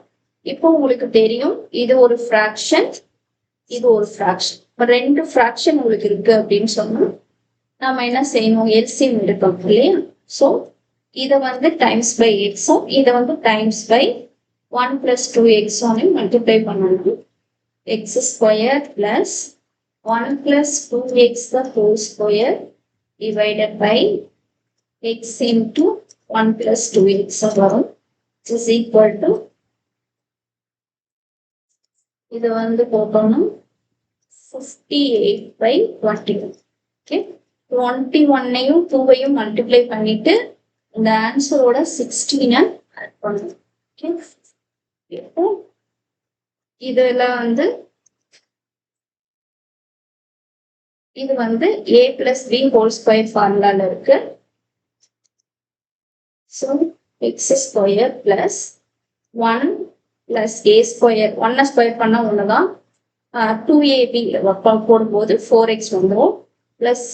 இப்போ உங்களுக்கு தெரியும் இது ஒரு ஃப்ராக்ஷன், இது ஒரு ஃப்ராக்ஷன். ரெண்டு ஃப்ராக்ஷன் உங்களுக்கு இருக்கு அப்படின்னு சொன்னா நாம என்ன செய்யணும்? எல்சிஎம் எடுக்கணும் இல்லையா? ஸோ இதை டைம்ஸ் பை எக்ஸும் இதை times by 1 plus 2x multiply பண்ணணும். X square plus 1 plus 2x the whole square divided by x into 1 plus 2x வரும் is equal to இது போட்டோம்னா 58/21. ஓகே, 21ஐயும் 2ஐயும் மல்டிப்ளை பண்ணிட்டு இந்த ஆன்சரோட 16 ஆட் பண்ணணும். ஓகே, இப்போ இதுல இது a plus b whole square ஃபார்முலால இருக்கு. So X square plus 1 plus a square 1 square பண்ணா 1 தான். 2ab போடும்போது 4x வந்துடும். பிளஸ்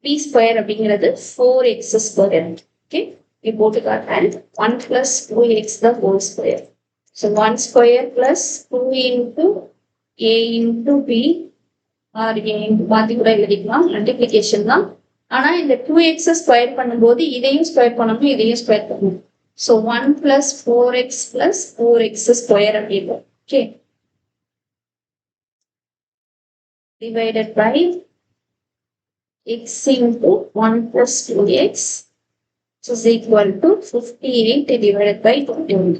b ஸ்கொயர் அப்படிங்கிறது 4x ஸ்கொயர். ஓகே, இது போட்டு காட்டுறேன். 1 plus 2x the whole square. So 1 square plus 2 into a into b or a into மாத்தி கூட எழுதிக்கலாம், மல்டிப்ளிகேஷன் தான். ஆனா இந்த 2x ஸ்கொயர் பண்ணும்போது இதையும் ஸ்கொயர் பண்ணணும், இதையும் ஸ்கொயர் பண்ணணும். So 1 plus 4x plus 4x square அப்படின்னு. Okay, divided by x into 1 plus 2x is equal to 58 divided by 21.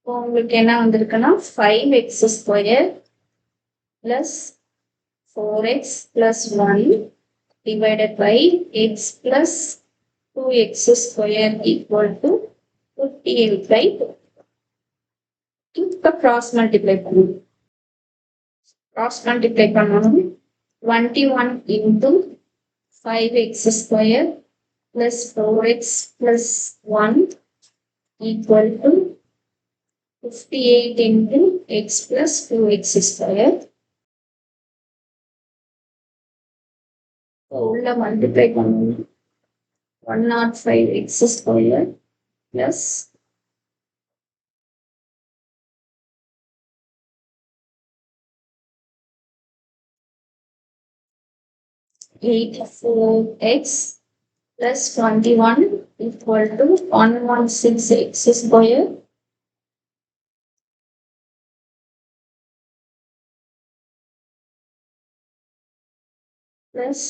உங்களுக்கு என்ன வந்திருக்குன்னா 5x square plus 4x plus 1 divided by x plus 2x square equal to 58/2. இப்போ cross multiply பண்ணணும். Cross multiply பண்ணணும். 21 into 5x square plus 4x plus 1 equal to 58 into x plus 2x square. உள்ள multiply பண்ணணும். 105x square plus 84x plus 21 equal to 116x square plus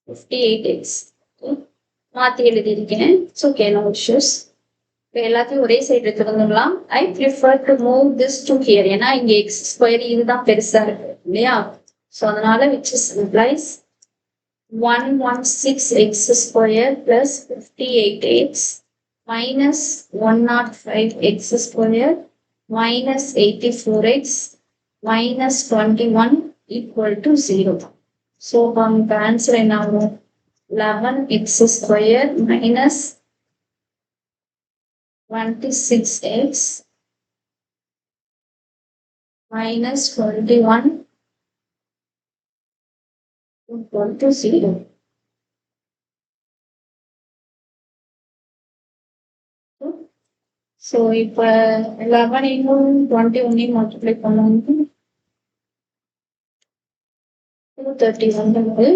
58x. மாத்தி எழுதியிருக்கேன். It's okay, no issues. இப்போ எல்லாத்தையும் ஒரே side எடுத்து வந்துடலாம். I prefer to move this to here. ஏன்னா இங்க எக்ஸ் ஸ்கொயர் இதுதான் பெருசா இருக்கு. இல்லையா? ஸோ அதனால which is implies 116x square plus 58x minus 105x square minus 84x minus 21 equal to 0. So the answer is now 11x square minus 26x minus 21 equal to 0. So if 11 into 21 multiply பண்ணோம்னா 231 வந்து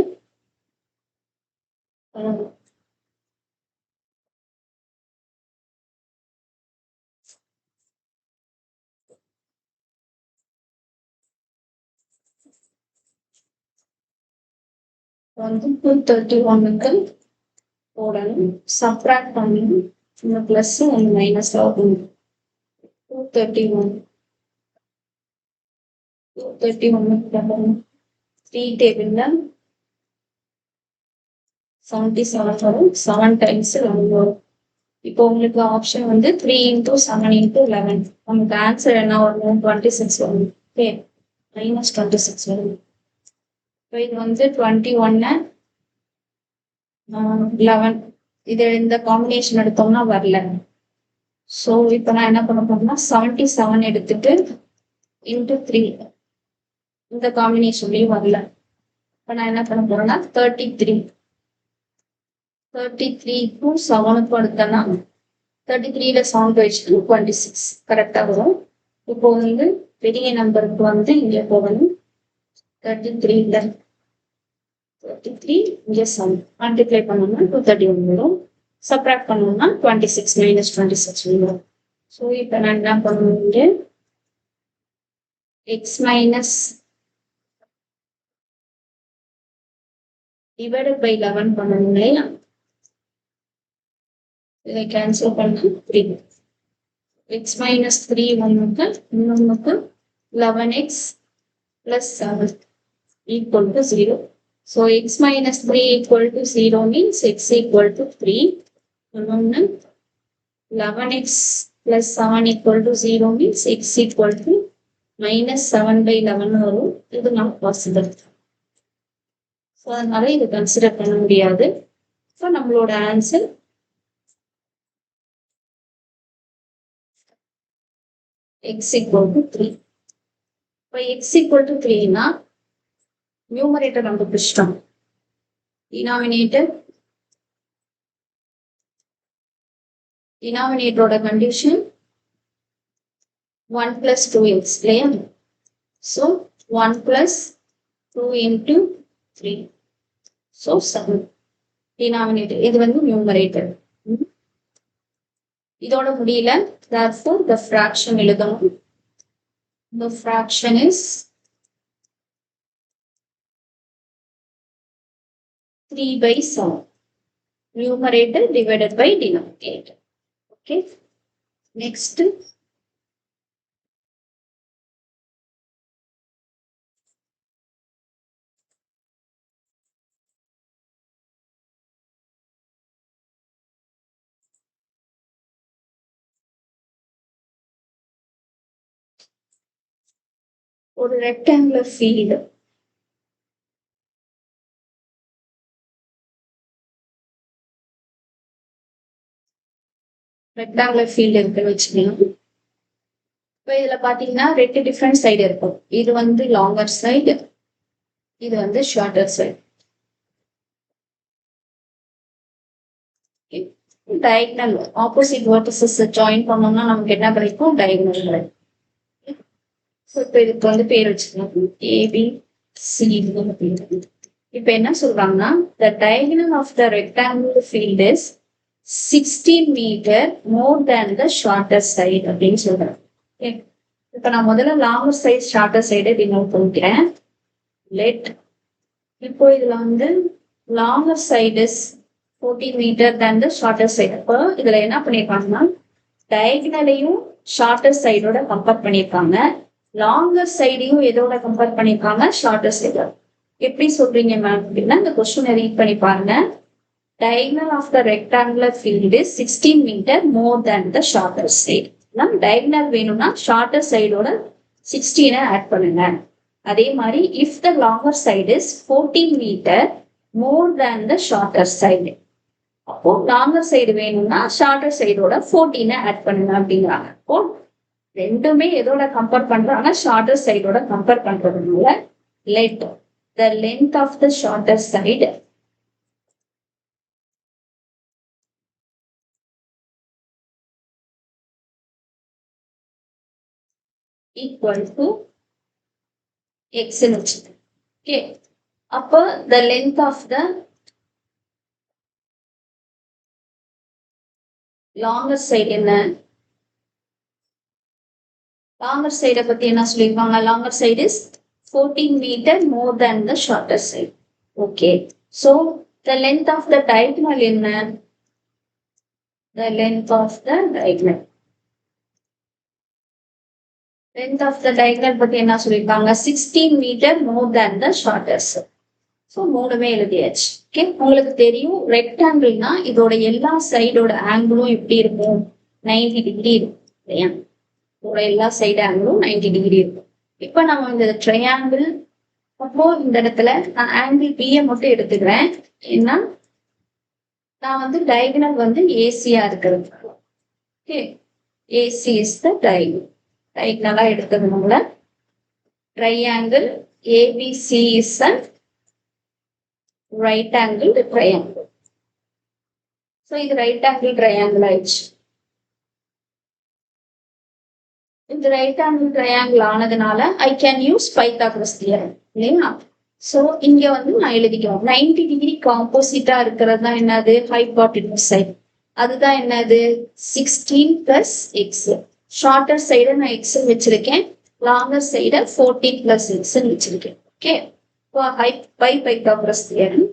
231க்கு போடணும். Subtract பண்ணணும். இந்த plus ஒன்று minus ஆகும். 231 3 டேபிள்ல 77 வரும். 7 times 11 வரும். இப்போ உங்களுக்கு ஆப்ஷன் வந்து 3 into 7 into 11. உங்களுக்கு ஆன்சர் என்ன வரும்? 26 வரும். ஓகே, மைனஸ் 26 வரும். இப்போ இது வந்து 21 11 இது இந்த காம்பினேஷன் எடுத்தோம்னா வரல. ஸோ இப்போ நான் என்ன பண்ண போறேன்னா 77 எடுத்துட்டு இன்ட்டு 3 இந்த காம்பினேஷன்லயும் வரல. இப்போ நான் என்ன பண்ண போறேன்னா 33க்கும் 7க்கும் எடுத்தேன்னா 33ல 7 கழிச்சுட்டு 26 கரெக்டா வரும். இப்போ வந்து பெரிய நம்பருக்கு வந்து இங்க போகணும். 33 இங்க 7 மல்டிப்ளை பண்ணோம்னா 231 வரும். சப்ராக்ட் பண்ணோம்னா 26 மைனஸ் 26 வரும். ஸோ இப்போ நான் என்ன பண்ணுவேன், இங்க எக்ஸ் மைனஸ் டிவைடட் பை 11 பண்ணணும் இல்லையா? இதை கேன்சல் பண்ண 3. எக்ஸ் மைனஸ் 3 ஒன்றுக்கு இன்னொன்றுக்கு 11x plus 7 equal to 0. So x minus 3 equal to 0 means x equal to 3. 11x plus 7 equal to 0 means x equal to minus 7 by 11 வரும். இது not possible. ஸோ அதனால இது consider பண்ண முடியாது. ஸோ நம்மளோட answer x equal to 3. இப்போ x equal to 3னா numerator கண்டுபிடிச்சிட்டோம். டினாமினேட்டரோட condition 1 plus 2x இல்லையா? So 1 plus 2 into 3. So 7 denominator. இது வந்து நியூமரேட்டர். இதோட முடியல. therefore the fraction எழுதணும். The fraction is 3 by 7. Numerator divided by denominator. Okay. Next. ஒரு ரெக்டாங்குலர் ஃபீல்டு இருக்குன்னு வச்சுக்கலாம். இப்போ இதுல பாத்தீங்கன்னா 2 டிஃப்ரெண்ட் சைடு இருக்கும். இது வந்து லாங்கர் சைடு, இது வந்து shorter side. Diagonal opposite vertices join பண்ணோம்னா நமக்கு என்ன கிடைக்கும்? டயகனல் கிடைக்கும். ஸோ இப்போ இதுக்கு வந்து பேர் வச்சுக்கலாம், ABC. இப்போ என்ன சொல்றாங்கன்னா, the diagonal of the rectangular field is 16 meter more than the shorter side அப்படின்னு சொல்றாங்க. இப்போ நான் முதல்ல longer side shorter side denote பண்ணிக்கிறேன். லெட் இப்போ இதுல வந்து longer side is 14 meter than the shorter side. அப்போ இதுல என்ன பண்ணிருக்காங்கன்னா டயகனலையும் ஷார்ட்டர் சைடோட கம்பேர் பண்ணியிருக்காங்க. லாங்கர் சைடையும் எதோட கம்பேர் பண்ணிருக்காங்க, ஷார்ட்டர் சைடு. எப்படி சொல்றீங்க மேம் அப்படின்னா இந்த கொஸ்டினை ரீட் பண்ணி பாருங்க. diagonal of the rectangular field is 16 meter more than the shorter side. diagonal வேணும்னா shorter side ஓட 16 ஆட் பண்ணுங்க. அதே மாதிரி if the longer side is 14 meter more than the shorter side, அப்போ longer side வேணும்னா shorter side ஓட 14 add பண்ணுங்க அப்படிங்கிறாங்க. அப்போ ரெண்டுமே எதோட கம்பேர் பண்றாங்க, ஷார்ட்டர் சைடோட கம்பேர் பண்றதுனால let the length of the shorter side equal to x ன்னு வச்சுக்கோங்க. ஓகே, அப்போ the length of the longer side என்ன, longer side பத்தி என்ன சொல்லிருக்காங்க, longer side is 14 meter more than the shorter side. Okay, so the length of the diagonal என்ன, the length of the diagonal, length of the diagonal பத்தி என்ன சொல்லிருக்காங்க, 16 meter more than the shorter side. So மூணுமே எழுதியாச்சு. Okay, உங்களுக்கு தெரியும் ரெக்டாங்கிள்னா இதோட எல்லா சைடோட ஆங்கிளும் எப்படி இருக்கும், 90 டிகிரி இருக்கும் இல்லையா, இதோட எல்லா சைடு ஆங்கிளும் 90 டிகிரி இருக்கும். இப்போ நம்ம இந்த ட்ரையாங்கிள், அப்போ இந்த இடத்துல நான் ஆங்கிள் பிஏ மட்டும் எடுத்துக்கிறேன். ஏன்னா நான் வந்து டயகனல் வந்து ஏசியா இருக்கிறது. ஓகே, ஏசி இஸ் த டயகனலா எடுத்துக்கணும்ல. Triangle ABC is a right angle triangle. So இது right angle triangle ஆயிடுச்சு. இந்த right angle triangle ஆனதுனால I can use Pythagoras theorem இல்லையா. ஸோ இங்க வந்து நான் எழுதிக்கிறோம் 90 டிகிரிக்கு ஆப்போசிட்டா இருக்கிறது தான் என்னது, ஹைபாட்டினியூஸ் சைடு. அதுதான் என்னது 16 plus x. ஷார்ட்டர் சைடை நான் x வச்சிருக்கேன், லாங்கர் சைடை 14 plus x வச்சிருக்கேன். ஓகே, by Pythagoras theorem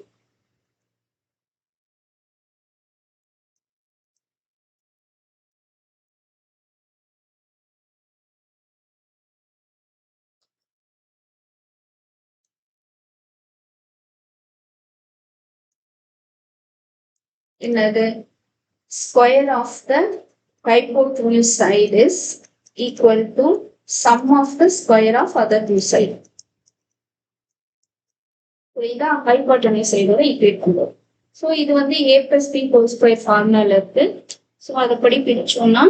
என்னது, square of the hypotenuse side is equal to sum of the square of other two side. இதான் ஹைபோட்டனியூஸ் சைடோட ஈக்குவேட் பண்ணுவோம். ஸோ இது வந்து a plus b whole square ஃபார்முலால இருக்கு. So அதைப்படி பிரிச்சோம்னா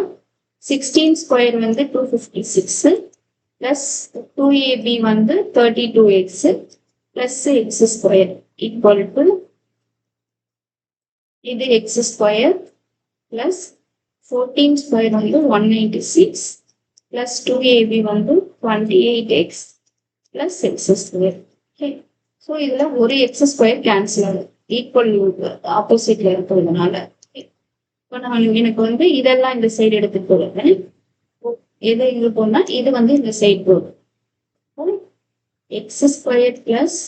16 square வந்து 256 plus 2ab வந்து 32x plus x square equal to இது x square plus 14 square வந்து 196 plus 2ab வந்து 28x plus x square. Okay, so இதுல ஒரு எக்ஸ் ஸ்கொயர் கேன்சல் ஆகுது, ஈக்குவல் ஆப்போசிட்ல இருக்கிறதுனால. இப்போ நான் எனக்கு வந்து இதெல்லாம் இந்த சைடு எடுத்துட்டு போடுறேன். எது இங்க போனா இது வந்து இந்த சைடு போகும். X square plus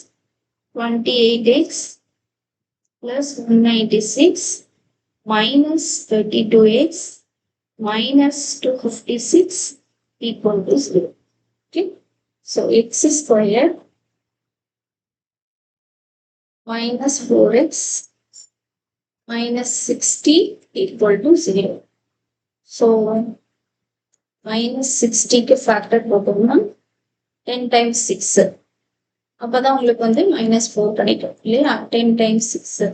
28x plus 196 minus 32x minus 256 equal to 0. Okay, so X square minus 4x minus 60 equal to 0. So minus 60 க்கு factor போட்டோம்னா 10 times 6. அப்பதான் உங்களுக்கு வந்து minus 4 கிடைக்கும் இல்லையா, 10 times 6.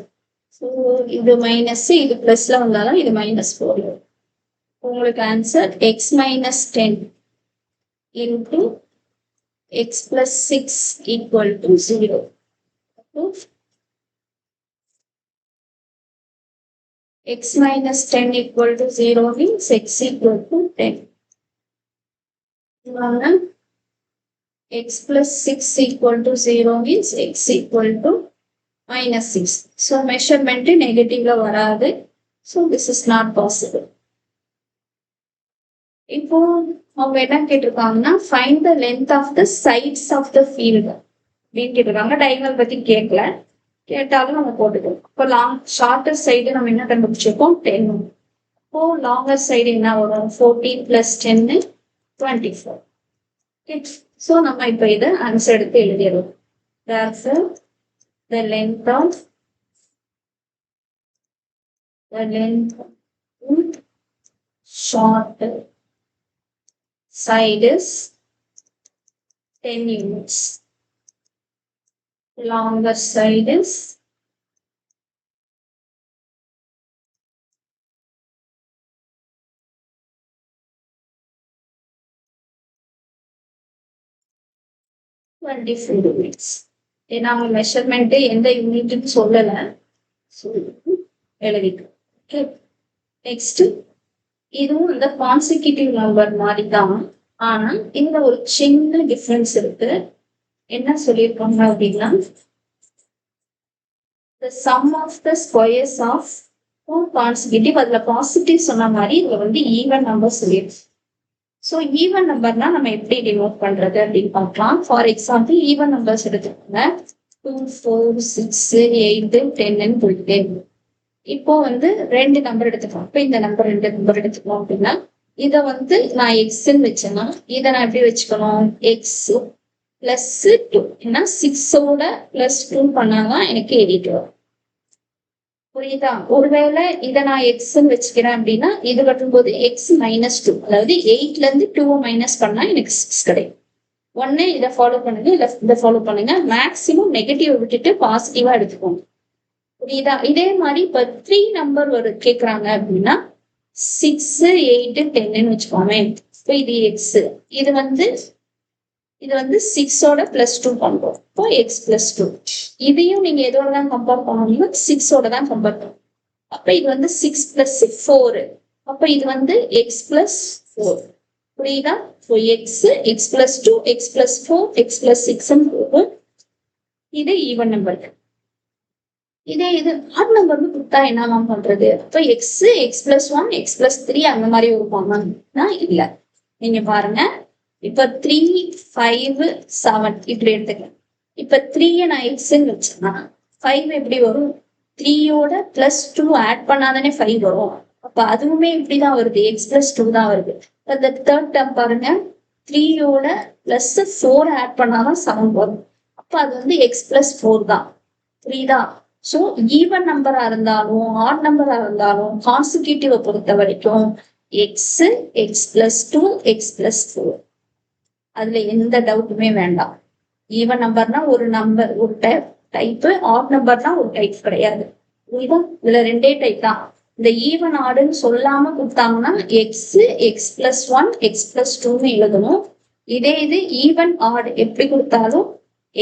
ஸோ இது மைனஸ், இது பிளஸ்ல வந்தாலும் இது minus 4. உங்களுக்கு answer x minus 10 into x plus 6 equal to 0. x minus 10 equal to 0 means x equal to 10. X plus 6 equal to 0 means x equal to minus 6. So measurement negative la varadu. So this is not possible. இப்போ அவங்க என்ன கேட்டிருக்காங்கன்னா find the length of the sides of the field அப்படின்னு கேட்டிருக்காங்க. Diagonal பத்தி கேட்கல, கேட்டாலும் நம்ம போட்டுக்கலாம். இப்போ ஷார்ட்டர் சைடு நம்ம என்ன கண்டுபிடிச்சிருக்கோம் 10. இப்போ லாங்கர் சைடு என்ன வரும் 14 plus 10 24. So நம்ம இப்ப இதை ஆன்சர் எடுத்து எழுதிடுவோம். Therefore, the length of short side is 10 units. Longer side is 24 units. ஏன்னா அவங்க மெஷர்மெண்ட் எந்த யூனிட்னு சொல்லல. எழுதிக்கும். ஓகே, நெக்ஸ்ட் இதுவும் இந்த கான்சிக்யூட்டிவ் நம்பர் மாதிரி தான். ஆனா இதுல ஒரு சின்ன டிஃபரன்ஸ் இருக்கு. என்ன சொல்லியிருக்காங்க அப்படின்னா, the sum of the squares of two consecutive, அதுல பாசிட்டிவ் சொன்ன மாதிரி இதுல வந்து ஈவன் நம்பர் சொல்லியிருக்கு. ஸோ ஈவன் நம்பர்னா நம்ம எப்படி டினோட் பண்றது அப்படின்னு பார்க்கலாம். ஃபார் எக்ஸாம்பிள் ஈவன் நம்பர்ஸ் எடுத்துக்கோங்க. 2, 4, 6, 8, 10 போயிட்டே இருக்கும். இப்போ வந்து ரெண்டு நம்பர் எடுத்துக்கலாம். இப்போ இந்த நம்பர் ரெண்டு நம்பர் எடுத்துக்கணும் அப்படின்னா இதை வந்து நான் எக்ஸ்ன்னு வச்சேன்னா இதை நான் எப்படி வச்சுக்கணும், எக்ஸ் பிளஸ் 2. ஏன்னா 6ஓட பிளஸ் 2 பண்ணாதான் எனக்கு 8 வரும். புரியுதா? ஒருவேளை இதை நான் எக்ஸ்ன்னு வச்சுக்கிறேன் அப்படின்னா இது கட்டும்போது எக்ஸ் -2, அதாவது 8ல இருந்து 2 மைனஸ் பண்ணா எனக்கு 6 கிடைக்கும். ஒன்னு இதை ஃபாலோ பண்ணுங்க, இல்ல இதை ஃபாலோ பண்ணுங்க. மேக்சிமம் நெகட்டிவ் விட்டுட்டு பாசிட்டிவா எடுத்துக்கோங்க. புரியுதா? இதே மாதிரி இப்ப 3 நம்பர் கேக்குறாங்க அப்படின்னா 6, 8, 10 வச்சுக்கோமே. இப்போ இது எக்ஸ், இது வந்து 6ஓட பிளஸ் 2 பண்றோம். இப்போ எக்ஸ் பிளஸ் 2. இதையும் நீங்க எதோட தான் கம்பேர் பண்ணணும்னா 6ஓட தான் கம்பேர் பண்ணணும். அப்ப இது வந்து 6 பிளஸ் 4. அப்ப இது வந்து எக்ஸ் பிளஸ் 4. புரியுதா? So x plus 2, x plus 4, X plus 6 போகும். இது ஈவன் நம்பர். இதே இது ஆட் நம்பர்னு கொடுத்தா என்னவா பண்றது? இப்போ எக்ஸ் பிளஸ் 1, எக்ஸ் பிளஸ் 3 அந்த மாதிரி இருப்பாங்கன்னா இல்ல. நீங்க பாருங்க, இப்ப 3, 5, 7 இப்படி எடுத்துக்கலாம். இப்ப 3 நான் எக்ஸ்ன்னு வச்சேன்னா 5 எப்படி வரும்? 3ஓட பிளஸ் 2 ஆட் பண்ணாதானே 5 வரும். அப்ப அதுவுமே இப்படிதான் வருது, எக்ஸ் பிளஸ் 2 தான் வருது. இந்த தேர்ட் டேர்ம் பாருங்க, 3ஓட பிளஸ் 4 ஆட் பண்ணாதான் 7 வரும். அப்ப அது வந்து எக்ஸ் பிளஸ் 4 தான். புரியுதா? ஸோ ஈவன் நம்பரா இருந்தாலும் ஆட் நம்பரா இருந்தாலும் கான்சிக்யூட்டிவ பொறுத்த வரைக்கும் X, x plus 2, x plus 4. அதுல எந்த டவுட்டுமே வேண்டாம். ஈவன் நம்பர்னா ஒரு நம்பர், ஒரு டைப். ஆட் நம்பர்னா ஒரு டைப் கிடையாது. புரியுதா? இதுல ரெண்டே டைப் தான். இந்த ஈவன் ஆடுன்னு சொல்லாம கொடுத்தாங்கன்னா x, x plus 1, x plus 2ன்னு எழுதணும். இதே இது ஈவன் ஆட் எப்படி கொடுத்தாலும்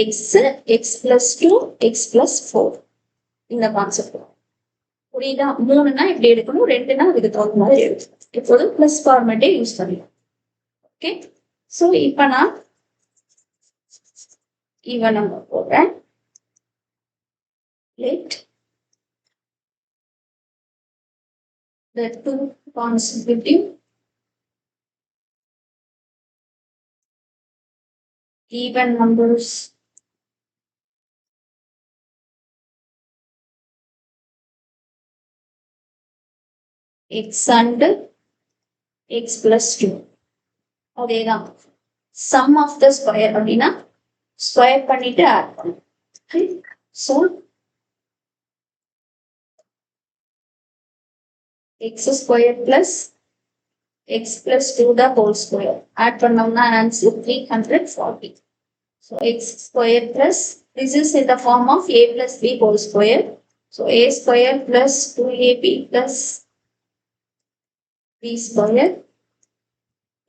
x, x plus 2, x plus 4. இந்த கான்செப்ட் புரியுதா? 3னா இப்படி எடுக்கணும், 2னா இதுக்கு தகுந்த மாதிரி எடுக்கணும். எப்போதும் பிளஸ் ஃபார்மேட்டே யூஸ் பண்ணிக்கலாம். ஓகே, ஸோ இப்ப நான் ஈவன் நம்பர் போடுறேன். Let the two consecutive even numbers x and x plus 2. அதேதான் sum of the square அப்படின்னா ஸ்கொயர் பண்ணிட்டு ஆட் பண்ணும். So x square plus x plus 2 the whole square. Add பண்ணோம்னா answer 340. So x square plus, this is in the form of a plus b whole square. So a square plus 2ab plus b square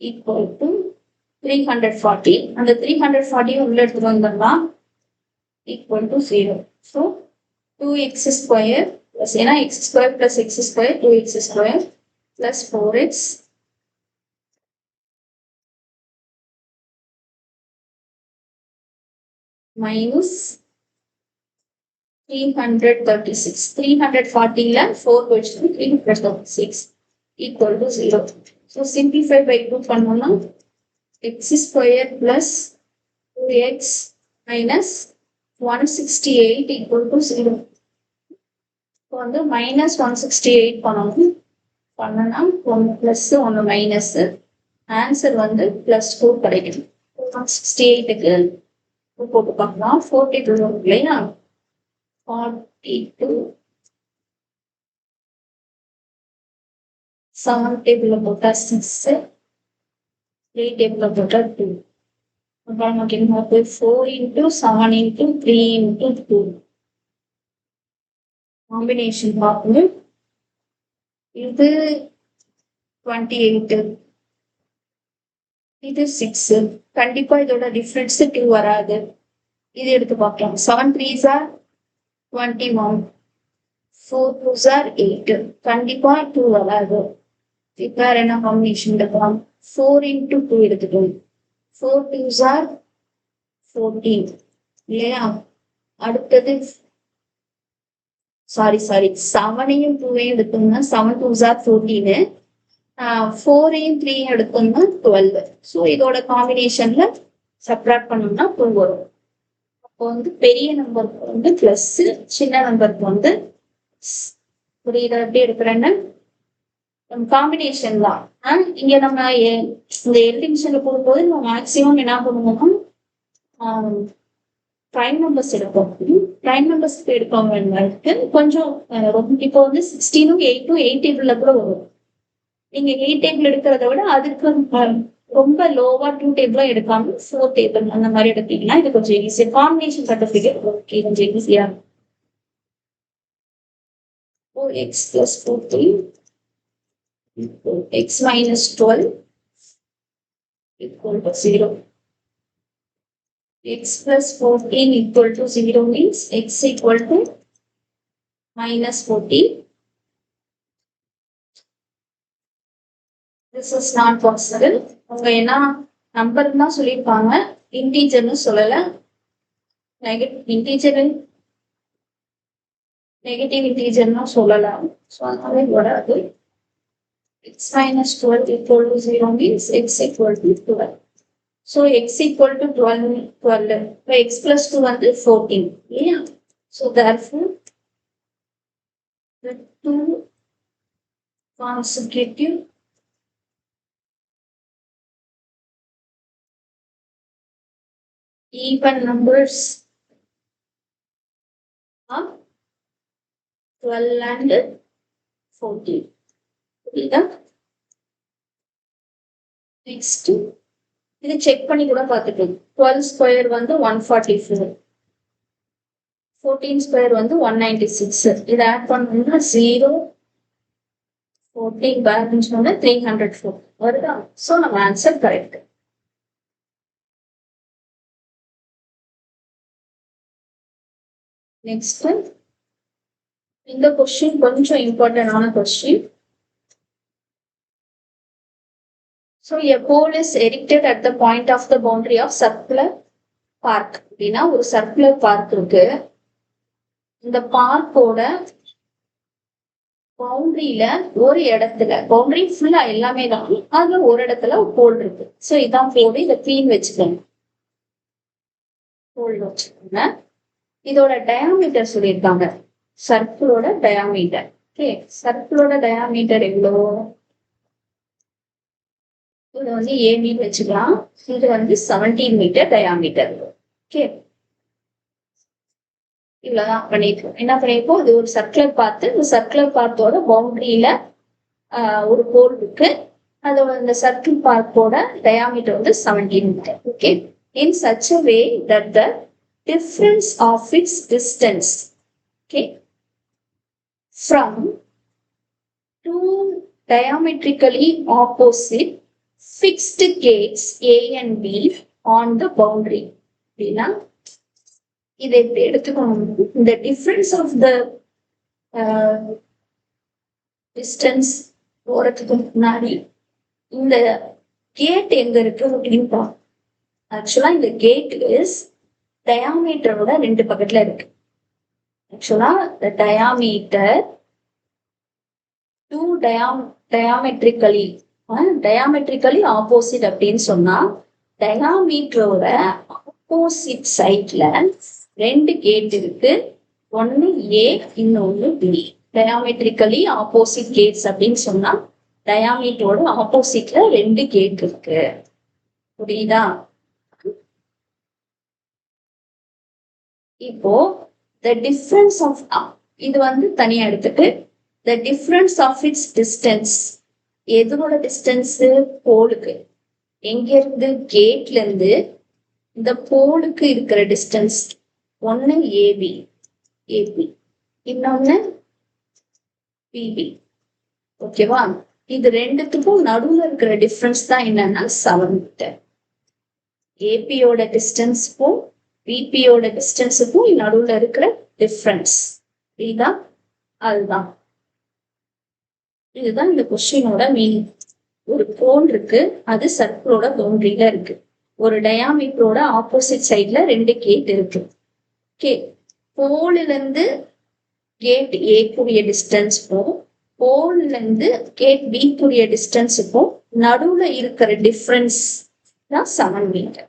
equal to 340. And the 340 உள்ள எடுத்துட்டு வந்தோம்னா equal to 0. So 2x square plus ஏன்னா x square plus x square 2x square plus 4x minus 336. 340ல 4 போயிடுச்சு, 336 equal to 0. So simplify by 2 பண்ணோம்னா x square plus 2x minus 168 equal to 0. இப்போ வந்து minus 168 பண்ணணும். பண்ணனா 1 plus 1 minus, ஆன்சர் வந்து plus 4 கிடைக்கும். 68க்கு போட்டு பார்க்கலாம். 42 வரும் இல்லையா? 42 7 டேபிள்ல போட்டா 6, 3 டேபிள்ல போட்டா 2. அப்புறம் நமக்கு என்ன 4 into 7 into 3 into 2 காம்பினேஷன் பார்க்கணும். இது 28, இது 6. கண்டிப்பா இதோட டிஃபரன்ஸ் 2 வராது. இது எடுத்து பார்க்கலாம். 7 3s are 21, 4 2s are 8. கண்டிப்பா 2 வராது. இப்போ என்ன காம்பினேஷன் எடுக்கலாம்? 4 into 2 எடுத்துக்கணும். 4 2s are 14 இல்லையா? அடுத்தது சாரி 7ஐயும் 2ஐயும் எடுத்தோம்னா 7 2s are 14, 4ஐயும் 3ஐயும் எடுத்தோம்னா 12. ஸோ இதோட காம்பினேஷன்ல சப்ராக்ட் பண்ணோம்னா 2 வரும். அப்போ பெரிய நம்பருக்கு பிளஸ், சின்ன நம்பருக்கு புரியுதா எப்படி எடுக்கிறேன்னு? காம்பினேஷன் தான். இங்க நம்ம இந்த எலிமினேஷன்ல போடும்போது நம்ம மேக்சிமம் என்ன பண்ணுவோம்னா பிரைம் நம்பர்ஸ் எடுப்போம். பிரைம் நம்பர்ஸ்க்கு எடுப்பவங்களுக்கு கொஞ்சம் இப்போ 16ம் 8ம் 8 டேபிள்ல கூட வரும். நீங்க 8 டேபிள் எடுக்கிறத விட அதுக்கு ரொம்ப லோவா 2 டேபிளா எடுக்காம 4 டேபிள் அந்த மாதிரி எடுத்தீங்கன்னா இது கொஞ்சம் ஈஸியா காம்பினேஷன் சர்டிபிகேட் ஓகே கொஞ்சம் ஈஸியா. x plus 14 x minus 12 equal to 0. X plus 14 equal to 0 means x equal to minus 14. This is not possible. அவங்க என்ன நம்பர் தான் சொல்லியிருப்பாங்க, இன்டீஜர்னு சொல்லல. நெகட்டிவ் இன்டீஜர்னா சொல்லலாம். ஸோ அதனால வராது. x minus 12 equal to 0 means x equal to 12. So x equal to 12. So x plus 2 14. Yeah. So therefore the two consecutive even numbers are 12 and 14. Next இது check பண்ணி கூட பார்த்துக்கலாம். 12 ஸ்கொயர் 144, 14 ஸ்கொயர் 196. இதை add பண்ணோம்னா 0 14 balance 304 வருதா? So நம்ம answer correct. Next இந்த question கொஞ்சம் இம்பார்ட்டன்டான question. So a pole is erected at the point of the boundary of circular park. அப்படின்னா ஒரு சர்க்குலர் பார்க் இருக்கு. இந்த பார்க்கோட பவுண்டரியில ஒரு இடத்துல, பவுண்டரி ஃபுல்லா எல்லாமே தான், அதுல ஒரு இடத்துல ஒரு போல் இருக்கு. ஸோ இதான் போல். இதை கிளீன் வச்சுக்கோங்க. போல் வச்சுக்கோங்க. இதோட டயாமீட்டர் சொல்லியிருக்காங்க. சர்க்கிளோட டயாமீட்டர். ஓகே, சர்க்கிளோட டயாமீட்டர் எவ்வளோ? இது ஏ வச்சுக்கலாம். இது 17 மீட்டர் டயாமீட்டர். ஓகே, இவ்வளவுதான் பண்ணிருக்கோம். என்ன பண்ணிருக்கோம்? இது ஒரு சர்க்குலர் பார்த்து, இந்த சர்க்குலர் பார்த்தோட பவுண்டரியில ஒரு போல் இருக்கு. அது இந்த சர்க்கிள் பார்க்கோட diameter 17 metre. Okay, in such a way that the difference of its distance, okay, from two diametrically opposite fixed gates A and B on the boundary. அப்படின்னா இதை எப்படி எடுத்துக்கணும்? இந்த டிஃபரன்ஸ் ஆஃப் த டிஸ்டன்ஸ் போறதுக்கு முன்னாடி இந்த gate எங்க இருக்கு அப்படின்னு பார்ப்போம். ஆக்சுவலா இந்த கேட் இஸ் டயாமீட்டரோட 2 பக்கத்துல இருக்கு. ஆக்சுவலா the diameter two diametrically opposite அப்படின்னு சொன்னா டயாமீட்டரோட ஆப்போசிட் சைட்ல 2 கேட் இருக்கு. ஒன்னு ஏ, இன்னொன்னு பி. டயாமெட்ரிக்கலி ஆப்போசிட் கேட்ஸ் அப்படின்னு சொன்னா டயாமீட்டரோட ஆப்போசிட்ல 2 கேட் இருக்கு. புரியுதா? இப்போ the difference of இது வந்து தனியா எடுத்துட்டு the difference of its distance எதனோட டிஸ்டன்ஸ் போலுக்கு எங்க இருந்து கேட்ல இருந்து இந்த போலுக்கு இருக்கிற டிஸ்டன்ஸ் ஒன்னு ஏபி இன்னொன்னு பிபி ஓகேவா இது ரெண்டுத்துக்கும் நடுவுல இருக்கிற டிஃபரன்ஸ் தான் என்னன்னா 7 மீட்டர் ஏபியோட டிஸ்டன்ஸுக்கும் பிபியோட டிஸ்டன்ஸுக்கும் நடுவுல இருக்கிற டிஃபரன்ஸ் இதுதான் அதுதான் இதுதான் இந்த கொஸ்டினோட மீனிங் ஒரு கோன் இருக்கு அது சர்க்கிளோட பவுண்டரியில இருக்கு ஒரு டயாமீட்டரோட ஆப்போசிட் சைட்ல 2 கேட் இருக்கு ஓகே போல்ல இருந்து கேட் ஏ கூடிய டிஸ்டன்ஸ்க்கும் போல்ல இருந்து கேட் பி கூடிய டிஸ்டன்ஸுக்கும் நடுவுல இருக்கிற டிஃபரன்ஸ் தான் 7 மீட்டர்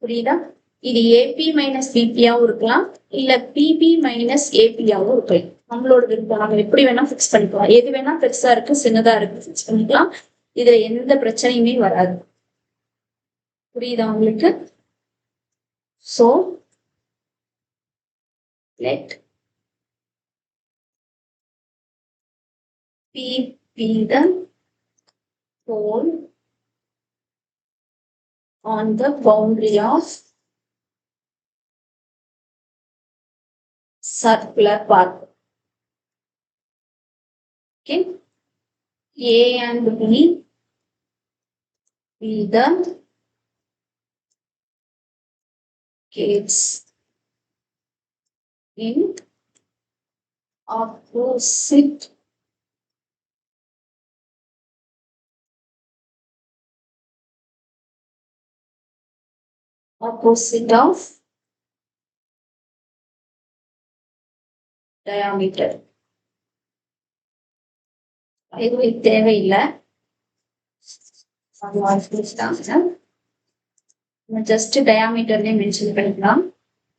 புரியுதா இது ஏபி மைனஸ் பிபியாவும் இருக்கலாம் இல்ல பிபி மைனஸ் ஏபியாவும் இருக்கலாம் நம்மளோட விருப்பம் நம்ம எப்படி வேணா பிக்ஸ் பண்ணிக்கலாம் எது வேணா பெருசா இருக்கு சின்னதா இருக்கு பிக்ஸ் பண்ணிக்கலாம் இதுல எந்த பிரச்சனையுமே வராது புரியுதா உங்களுக்கு so let P be the pole on the boundary of circular path. Okay, A and B be the gates in opposite of diameter. இது தேவையில்லை ஜஸ்ட் டயாமீட்டர்லயே மென்ஷன் பண்ணிக்கலாம்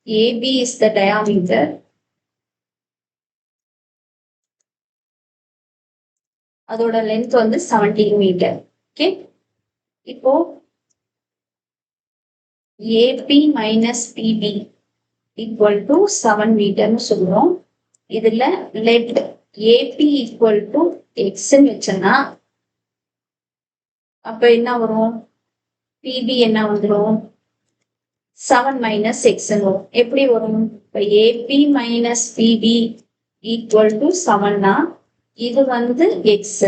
ஏபி இஸ் த டயாமீட்டர் அதோட லென்த் வந்து 17 மீட்டர் ஓகே இப்போ AB minus BP equal to 7 மீட்டர்னு சொல்றோம் இதுல லெட் ஏபி ஈக்குவல் டு எக்ஸ்ன்னு வச்சோன்னா அப்ப என்ன வரும் பிபி என்ன வந்துடும் 7 மைனஸ் எக்ஸ் வரும் எப்படி வரும் இப்ப AB minus BP equal to 7னா இது வந்து x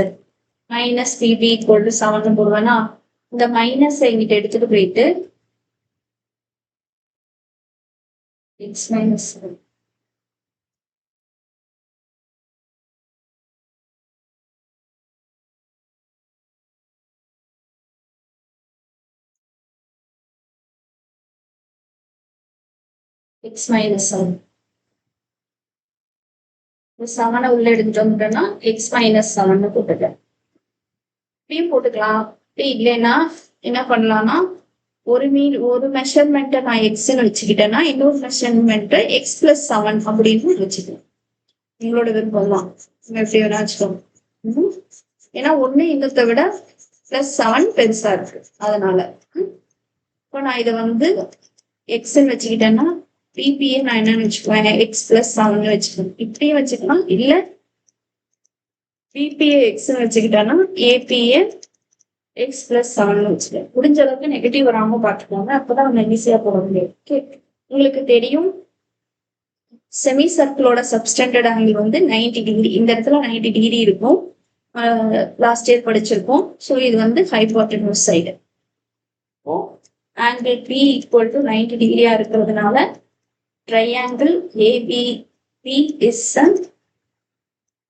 minus BP equal to 7 போடுவேன்னா இந்த மைனஸ் எங்கிட்ட எடுத்துட்டு போயிட்டு எக்ஸ் மைனஸ் எக்ஸ் மைனஸ் 7 உள்ள எடுத்துட்டு வந்துட்டோம்னா எக்ஸ் மைனஸ் 7 போட்டுட்டேன் பி போட்டுக்கலாம் இல்லைன்னா என்ன பண்ணலாம்னா ஒரு மெஷர்மெண்ட்டை நான் எக்ஸ்ன்னு வச்சுக்கிட்டேன்னா இன்னொரு மெஷர்மெண்ட்டை எக்ஸ் பிளஸ் 7 அப்படின்னு வச்சுக்கலாம் உங்களோட விருப்பம் தான் எப்படி வேணா வச்சுக்கோங்க ஏன்னா ஒண்ணு இன்னத்தை விட பிளஸ் 7 பெருசா இருக்கு அதனால இப்போ நான் இதை வந்து எக்ஸ்ன்னு வச்சுக்கிட்டேன்னா பிபிஏ நான் என்னன்னு வச்சுக்குவேன் எக்ஸ் பிளஸ் 7 வச்சுக்கணும் இப்படியும் வச்சுக்கலாம் இல்ல பிபிஏ எக்ஸ் வச்சுக்கிட்டேன்னா ஏபிஏ எக்ஸ் பிளஸ் 7 வச்சுக்கேன் முடிஞ்ச அளவுக்கு நெகட்டிவ் வராம பாத்துக்கோங்க அப்பதான் நம்ம ஈஸியா போட முடியும் ஓகே உங்களுக்கு தெரியும் செமி சர்க்கிளோட சப்ஸ்டெண்டட் ஆங்கிள் வந்து 90 டிகிரி இந்த இடத்துல 90 டிகிரி இருக்கும் லாஸ்ட் இயர் படிச்சிருக்கோம் ஸோ இது வந்து hypotenuse side angle P equal to 90 டிகிரியா இருக்கிறதுனால triangle ABP is a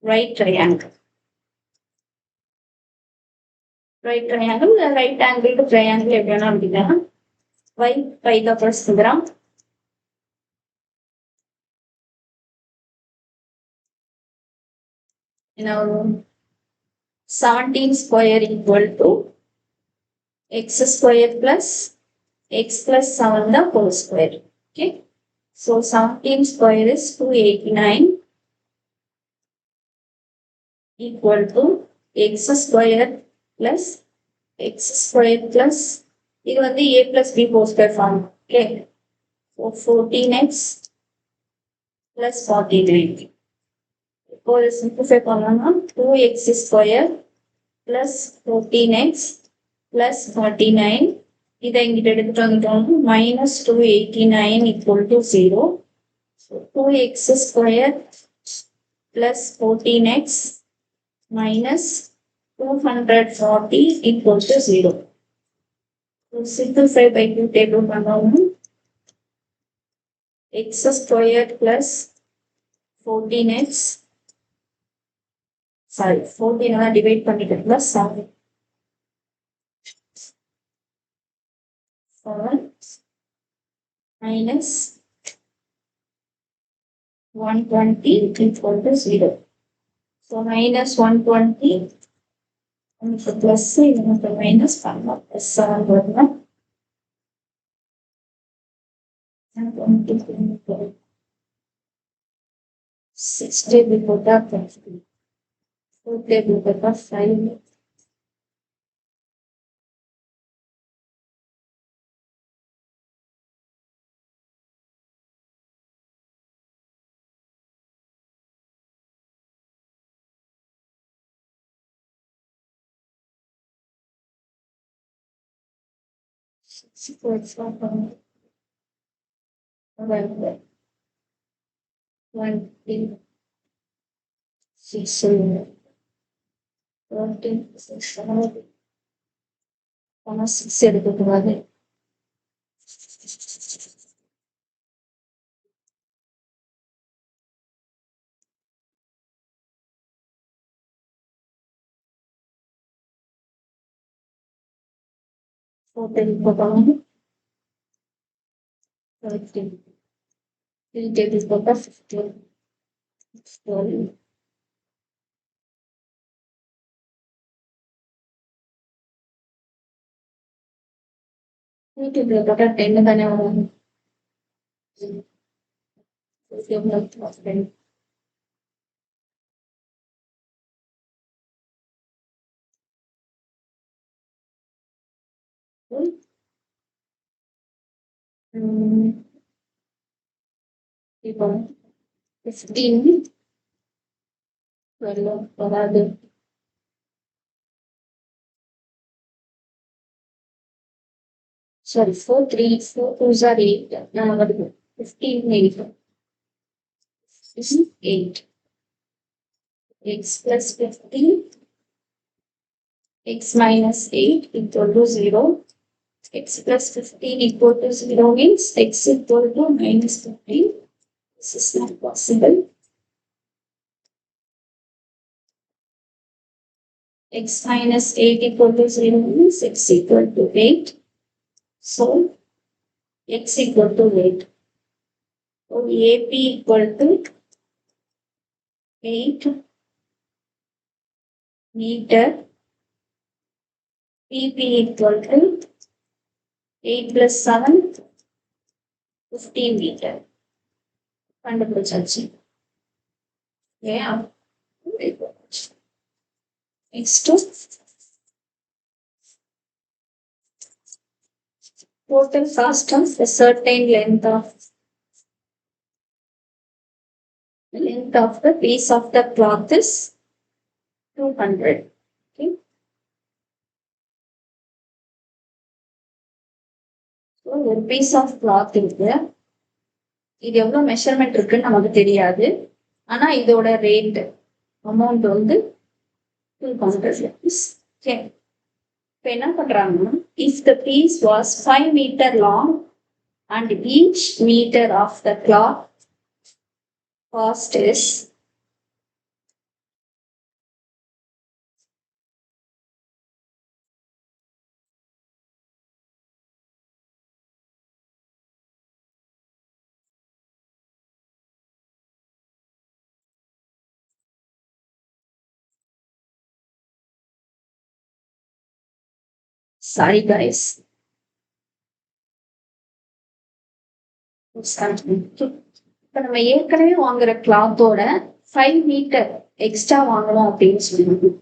right triangle. Right triangle, right angle to triangle எப்படினா அப்படின்னா y Pythagoras theorem now 17 square equal to x square plus x plus 7 the whole square. Okay. So 17 square is 289 equal to x square plus இது வந்து a plus b whole square form. Okay. So 14x plus 49. இப்போ simplify பண்ணோம்னா 2x square plus 14x plus 49. இதை இங்கிட்ட எடுத்துட்டு வந்துட்டோம்னா minus 289 equal to 0. So 2x square plus 14x minus 240 equal to 0. So simplify by 2 table பண்ணோம்னா x squared plus 14x, sorry, 14 divide பண்ணிட்டு plus 7 minus 120 equal to 0. So minus 120 நமக்கு plus நமக்கு minus பண்ணலாம் plus 7 வரலாம் 6 table போட்டா 4 table போட்டா 5. Six எடுக்கக்கூடாது. Ten தானே வரும். இப்போ 15 வராது. Sorry, 4 3 4 2s are 8. Now 15 8. This is 8. X plus 15. X minus 8 equal to 0. X plus 15 equal to 0 means x equal to minus 15. This is not possible. X minus 8 equal to 0 means x equal to 8. So, x equal to 8. So, AP equal to 8 meter. PP equal to 8 plus 7, 15 meter. கண்டுபிடிச்சாச்சு. Yeah. Next to total cost of a certain length of the piece of the cloth is 200. Okay. So ஒரு piece of cloth இருக்கு. இது எவ்வளவு measurement இருக்குன்னு நமக்கு தெரியாது. ஆனா இதோட ரேட் அமௌண்ட் வந்து 200 rupees. Okay. இப்போ என்ன பண்றாங்கன்னா, if the piece was 5 meter long and each meter of the cloth cost is sorry guys. இப்போ நம்ம ஏற்கனவே வாங்குற கிளாத்தோட 5 மீட்டர் எக்ஸ்ட்ரா வாங்கணும் அப்படின்னு சொல்லுவோம்.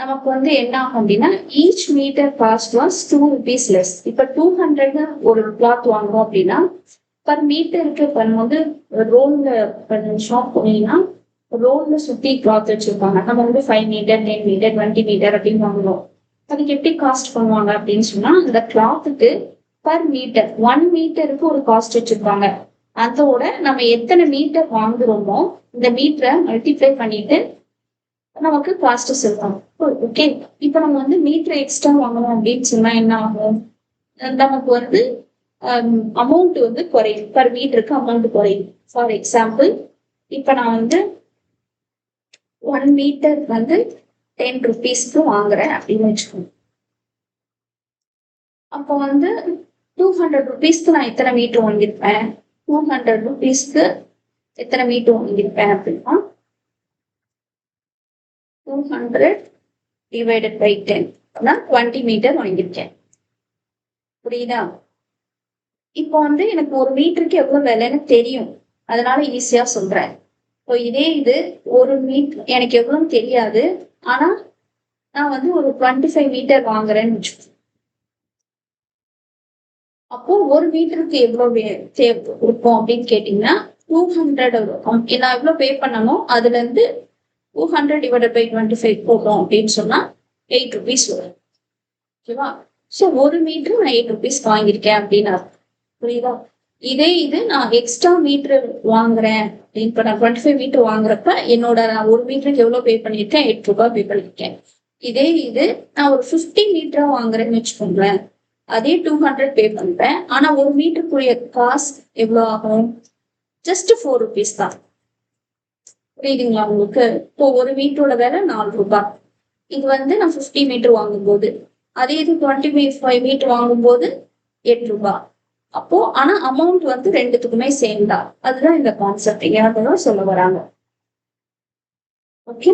நமக்கு வந்து என்ன ஆகும் அப்படின்னா each metre cost was 2 rupees less. இப்போ 200 ஒரு கிளாத் வாங்குறோம் அப்படின்னா பர் மீட்டருக்கு பண்ணும்போது ரோல்ல ஷாப் போனீங்கன்னா ரோல்ல சுத்தி கிளாத் வச்சிருப்பாங்க. நம்ம வந்து 5 மீட்டர் 10 மீட்டர் 20 மீட்டர் அப்படின்னு வாங்குவோம். அதுக்கு எப்படி காஸ்ட் பண்ணுவாங்க அப்படின்னு சொன்னா அந்த கிளாத்துக்கு பர் மீட்டர் 1 மீட்டருக்கு ஒரு காஸ்ட் வச்சிருப்பாங்க. அதோட நம்ம எத்தனை மீட்டர் வாங்குறோமோ இந்த மீட்டரை மல்டிப்ளை பண்ணிட்டு நமக்கு காஸ்ட் சொல்லுவாங்க. ஓகே, இப்ப நம்ம வந்து மீட்டர் எக்ஸ்ட்ரா வாங்கணும் அப்படின்னு சொன்னா என்ன ஆகும்? நமக்கு வந்து அமௌண்ட் வந்து குறையும், பர் மீட்டருக்கு அமௌண்ட் குறையும். ஃபார் எக்ஸாம்பிள், இப்ப நான் வந்து 1 மீட்டர் வந்து 10 rupeesக்கு வாங்குறேன் அப்படின்னு வச்சுக்கோங்க. அப்போ வந்து 200 rupeesக்கு நான் எத்தனை மீட்டர் வாங்கியிருப்பேன்? 200 rupeesக்கு எத்தனை மீட்டர் வாங்கியிருப்பேன் அப்படின்னா 200 divided by 10 20 மீட்டர் வாங்கியிருக்கேன். புரியுதா? இப்போ வந்து எனக்கு ஒரு மீட்டருக்கு எவ்வளவு விலைன்னு தெரியும், அதனால ஈஸியா சொல்றேன். இப்போ இதே இது ஒரு மீட்டர் எனக்கு எவ்வளவுன்னு தெரியாது, ஆனா நான் வந்து ஒரு 25 மீட்டர் வாங்குறேன்னு வச்சுக்கோங்க. அப்போ ஒரு மீட்டருக்கு எவ்வளவு இருக்கும் அப்படின்னு கேட்டீங்கன்னா 200 வரும். நான் எவ்வளவு பே பண்ணணும் அதுல இருந்து 200 divided by 25 போட்டோம் அப்படின்னு சொன்னா 8 rupees வரும். ஓகேவா? ஸோ ஒரு மீட்டர் நான் 8 rupees வாங்கியிருக்கேன் அப்படின்னு. புரியுதா? இதே இது நான் எக்ஸ்ட்ரா மீட்டர் வாங்குறேன் இப்ப நான் 25 மீட்டர் வாங்குறப்ப என்னோட நான் ஒரு மீட்டருக்கு எவ்வளவு பே பண்ணிருக்கேன்? 8 ரூபாய் பே பண்ணிருக்கேன். இதே இது நான் ஒரு 50 மீட்டரா வாங்குறேன்னு வச்சுக்கோங்களேன், அதே 200 பே பண்றேன். ஆனா ஒரு மீட்டருக்குரிய காஸ்ட் எவ்வளவு ஆகும்? ஜஸ்ட் 4 rupees தான். புரியுதுங்களா உங்களுக்கு? இப்போ ஒரு மீட்டரோட விலை 4 ரூபாய். இது வந்து நான் 50 மீட்டர் வாங்கும் போது, அதே இது 25 மீட்டர் வாங்கும் போது 8 ரூபாய். அப்போ ஆனா அமௌண்ட் வந்து ரெண்டுத்துக்குமே சேம் தான். அதுதான் இந்த கான்செப்ட் யாரும் சொல்ல வராங்க. ஓகே,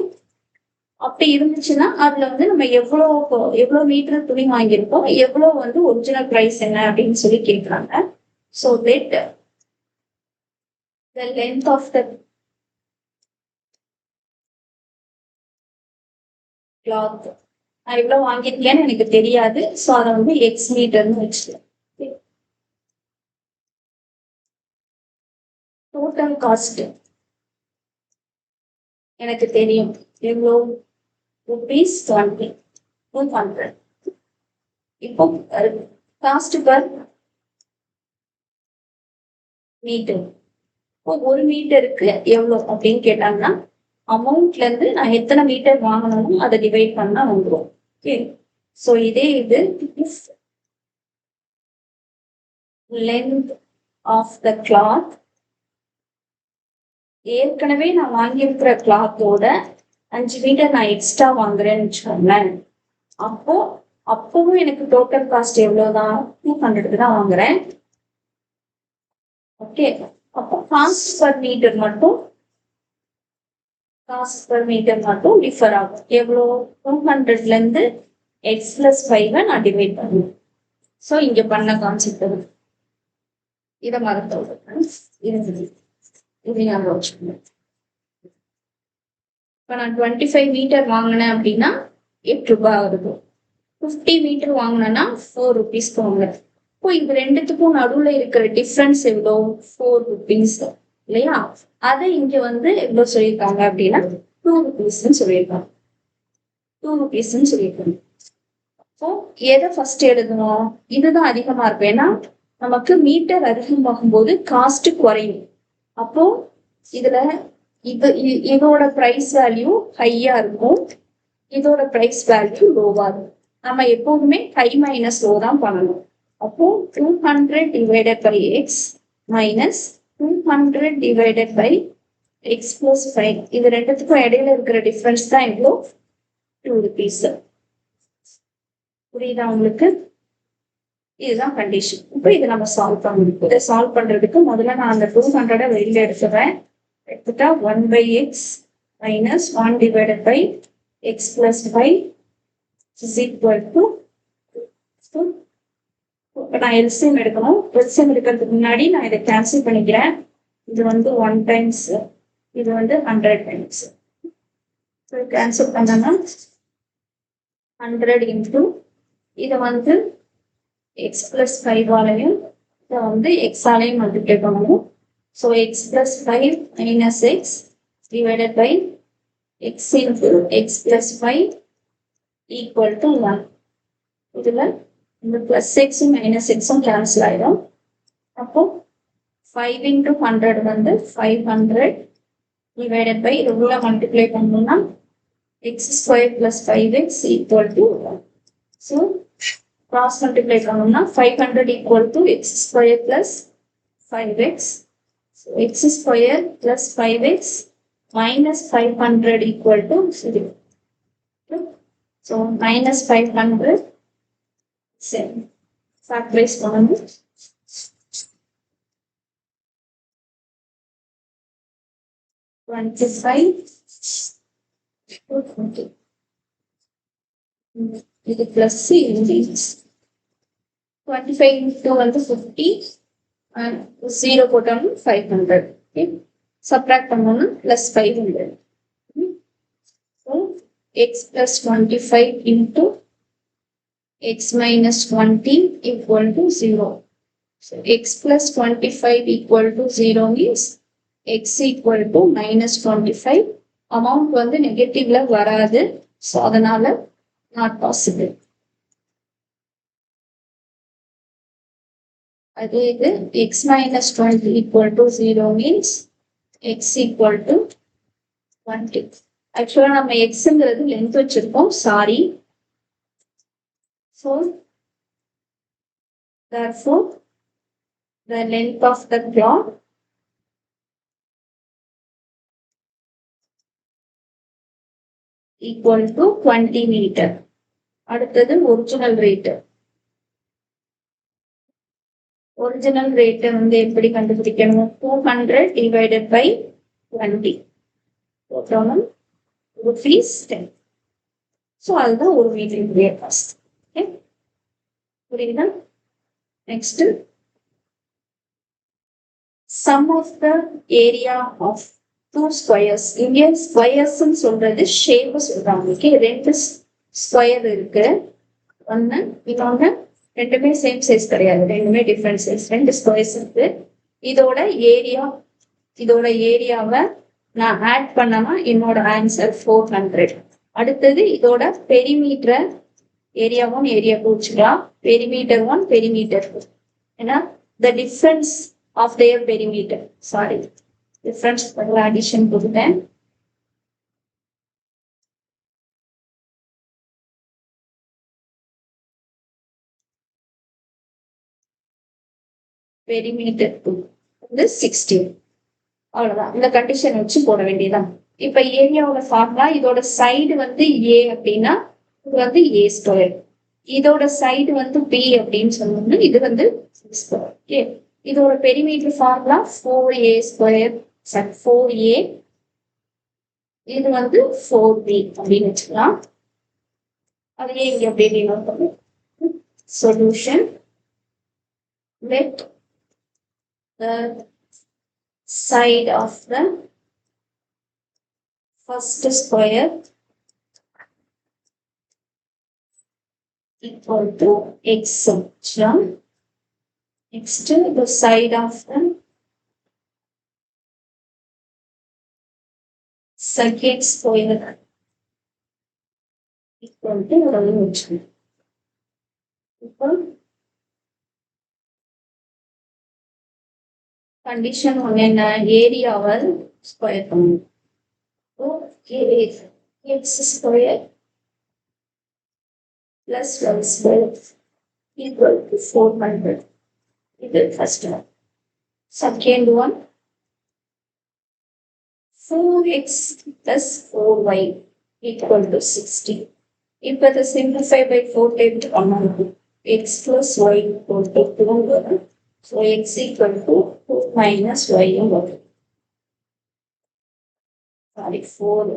அப்படி இருந்துச்சுன்னா அதுல வந்து நம்ம எவ்வளவு மீட்டர் துணி வாங்கியிருக்கோம், எவ்வளவு வந்து ஒரிஜினல் பிரைஸ் என்ன அப்படின்னு சொல்லி கேட்கறாங்க. So that the length of the cloth நான் எவ்வளவு வாங்கியிருக்கேன்னு எனக்கு தெரியாது. ஸோ அதை வந்து எக்ஸ் மீட்டர்னு வச்சுக்கலாம். டோட்டல் காஸ்ட் எனக்கு தெரியும், எவ்வளோ? rupees 20, 200. இப்போ காஸ்ட் பர் மீட்டர், இப்போ ஒரு மீட்டருக்கு எவ்வளோ அப்படின்னு கேட்டாங்கன்னா அமௌண்ட்ல இருந்து நான் எத்தனை மீட்டர் வாங்கணுமோ அதை டிவைட் பண்ணா வந்துடும். ஓகே, ஸோ இதே இது லென்த் ஆஃப் த கிளாத், ஏற்கனவே நான் வாங்கியிருக்கிற கிளாத்தோட 5 மீட்டர் நான் எக்ஸ்ட்ரா வாங்குறேன்னு வச்சுக்கோங்களேன். அப்பவும் எனக்கு டோட்டல் காஸ்ட் எவ்வளவுதான்? 200 தான் வாங்குறேன். ஓகே, அப்போ காஸ்ட் பர் மீட்டர் மட்டும் டிஃபர் ஆகும். எவ்வளோ? 200ல இருந்து எக்ஸ் பிளஸ் 5 நான் டிவைட் பண்ணுவேன். ஸோ இங்க பண்ண கான்செப்ட் இதை மறந்து இது ஞாபகம் வச்சுக்கணும். இப்போ நான் 25 மீட்டர் வாங்கினேன் அப்படின்னா 8 ரூபாய் வருது. 50 மீட்டர் வாங்கினேன்னா 4 rupees வாங்குறேன். இப்போ இது ரெண்டுத்துக்கும் நடுவுல இருக்கிற டிஃபரன்ஸ் எவ்வளோ? 4 rupees இல்லையா? அதை இங்க வந்து எவ்வளவு சொல்லியிருக்காங்க அப்படின்னா 2 rupeesன்னு சொல்லியிருக்காங்க. 2 rupeesன்னு சொல்லியிருக்காங்க. ஸோ எதை ஃபர்ஸ்ட் எழுதணும்? இதுதான் அதிகமா இருக்கும். ஏன்னா நமக்கு மீட்டர் அதிகமாகும் போது காஸ்ட் குறையும். அப்போ இதுல இதோட பிரைஸ் வேல்யூ ஹையா இருக்கும், இதோட பிரைஸ் வேல்யூ லோவா இருக்கும். நம்ம எப்போதுமே ஹை மைனஸ் லோ தான் பண்ணணும். அப்போ 200 divided by x minus 200 divided by x plus 5, இது ரெண்டுத்துக்கும் இடையில இருக்கிற டிஃபரன்ஸ் தான் எவ்வளோ? 2 rupees. புரியுதா உங்களுக்கு? இதுதான் கண்டிஷன். இப்போ இதை நம்ம சால்வ் பண்ணணும். இதை சால்வ் பண்றதுக்கு முதல்ல நான் அந்த 200 வெளியில எடுத்துறேன். எடுத்துட்டா 1 by x minus 1 divided by x plus 5 is equal to இப்போ நான் எல்சிஎம் எடுக்கணும். எல்சிஎம் எடுக்கிறதுக்கு முன்னாடி நான் இதை கேன்சல் பண்ணிக்கிறேன். இது வந்து 1 times, இது வந்து 100 times. கேன்சல் பண்ணனா 100 into இதை வந்து x plus 5 ஆலையும் இதை வந்து எக்ஸாலையும் மல்டிப்ளை பண்ணணும். So x plus 5 minus x divided by x into x plus 5 equal to 1. இதில் இந்த பிளஸ் எக்ஸும் மைனஸ் எக்ஸும் கேன்சல் ஆயிடும். அப்போ 5 into 100 வந்து 500 divided by இது உள்ள மல்டிப்ளை பண்ணோம்னா x square plus 5x equal to 1. So cross multiply பண்ணோம்னா 500 equal to x square plus 5x. So x square plus 5x minus 500 equal to 0. So minus 500 same. Factorize பண்ணணும். 25 20. இது plus increase 25 into வந்து 50 0 போட்டோம்னா 500. Okay subtract பண்ணோம்னா plus 500. So x plus 25 into x minus 20 equal to 0. So x plus 25 equal to 0 means x equal to minus 25. Amount வந்து நெகட்டிவ்ல வராது. So அதனால not possible. அதே இது x minus 20 equal to 0 means x equal to 20. ஆக்சுவலா நம்ம xங்கிறது length வச்சிருக்கோம். Sorry. So therefore the length of the clock equal to 20 meter. அடுத்தது original rate. Original rate வந்து எப்படி கண்டுபிடிக்கணும்? 200 divided by 20. போட்டோம்னா rupees 10. ஸோ அதுதான் ஒரு மீட்டருடைய காஸ்ட். ஓகே புரியுதா? Next sum of the area of two squares. இங்கே ஸ்கொயர்ஸ் சொல்றது ஷேப் சொல்றாங்க. ஓகே ரெண்டு ஸ்கொயர் இருக்கு. ஒன்னு இன்னொன்னு ரெண்டுமே சேம் சைஸ் கிடையாது. ரெண்டுமே டிஃப்ரெண்ட் சைஸ். ரெண்டு ஸ்கொயர்ஸ் இருக்கு. இதோட ஏரியாவை நான் ஆட் பண்ணனா என்னோட ஆன்சர் 400. அடுத்தது இதோட பெரிமீட்டர் ஏரியா 1 ஏரியா 2 வச்சுக்கலாம். Perimeter 1 perimeter 2. ஏன்னா the difference of their perimeter. Sorry. Difference addition கொடுத்தேன். பெரிமீட்டர் 2 வந்து 16. அவ்வளவுதான். இந்த கண்டிஷன் வச்சு போட வேண்டியதான். இப்ப ஏரியாவோட ஃபார்முலா இதோட சைடு வந்து a அப்படின்னா இது வந்து a ஸ்கொயர். இதோட சைடு வந்து b அப்படின்னு சொன்னோம்னா இது வந்து ஸ்கொயர். ஓகே இதோட perimeter formula 4a square 4a. இது வந்து 4b அப்படின்னு வச்சுக்கலாம். அதையே இங்க எப்படி நோட் பண்ணும். Solution let the side of the first square equal to x. Next, the side of the second square equal to y. Condition ஒன்று என்ன? ஏரியாவை ஸ்கொயர் பண்ணணும். X square plus one square equal to 400. இது first one. Second one 4x plus 4y equal to 60. இப்போ இதை simplify by 4 type பண்ணணும். x plus y equal to 2 வரும். So x equal to 2 minus y வரும். Sorry 4.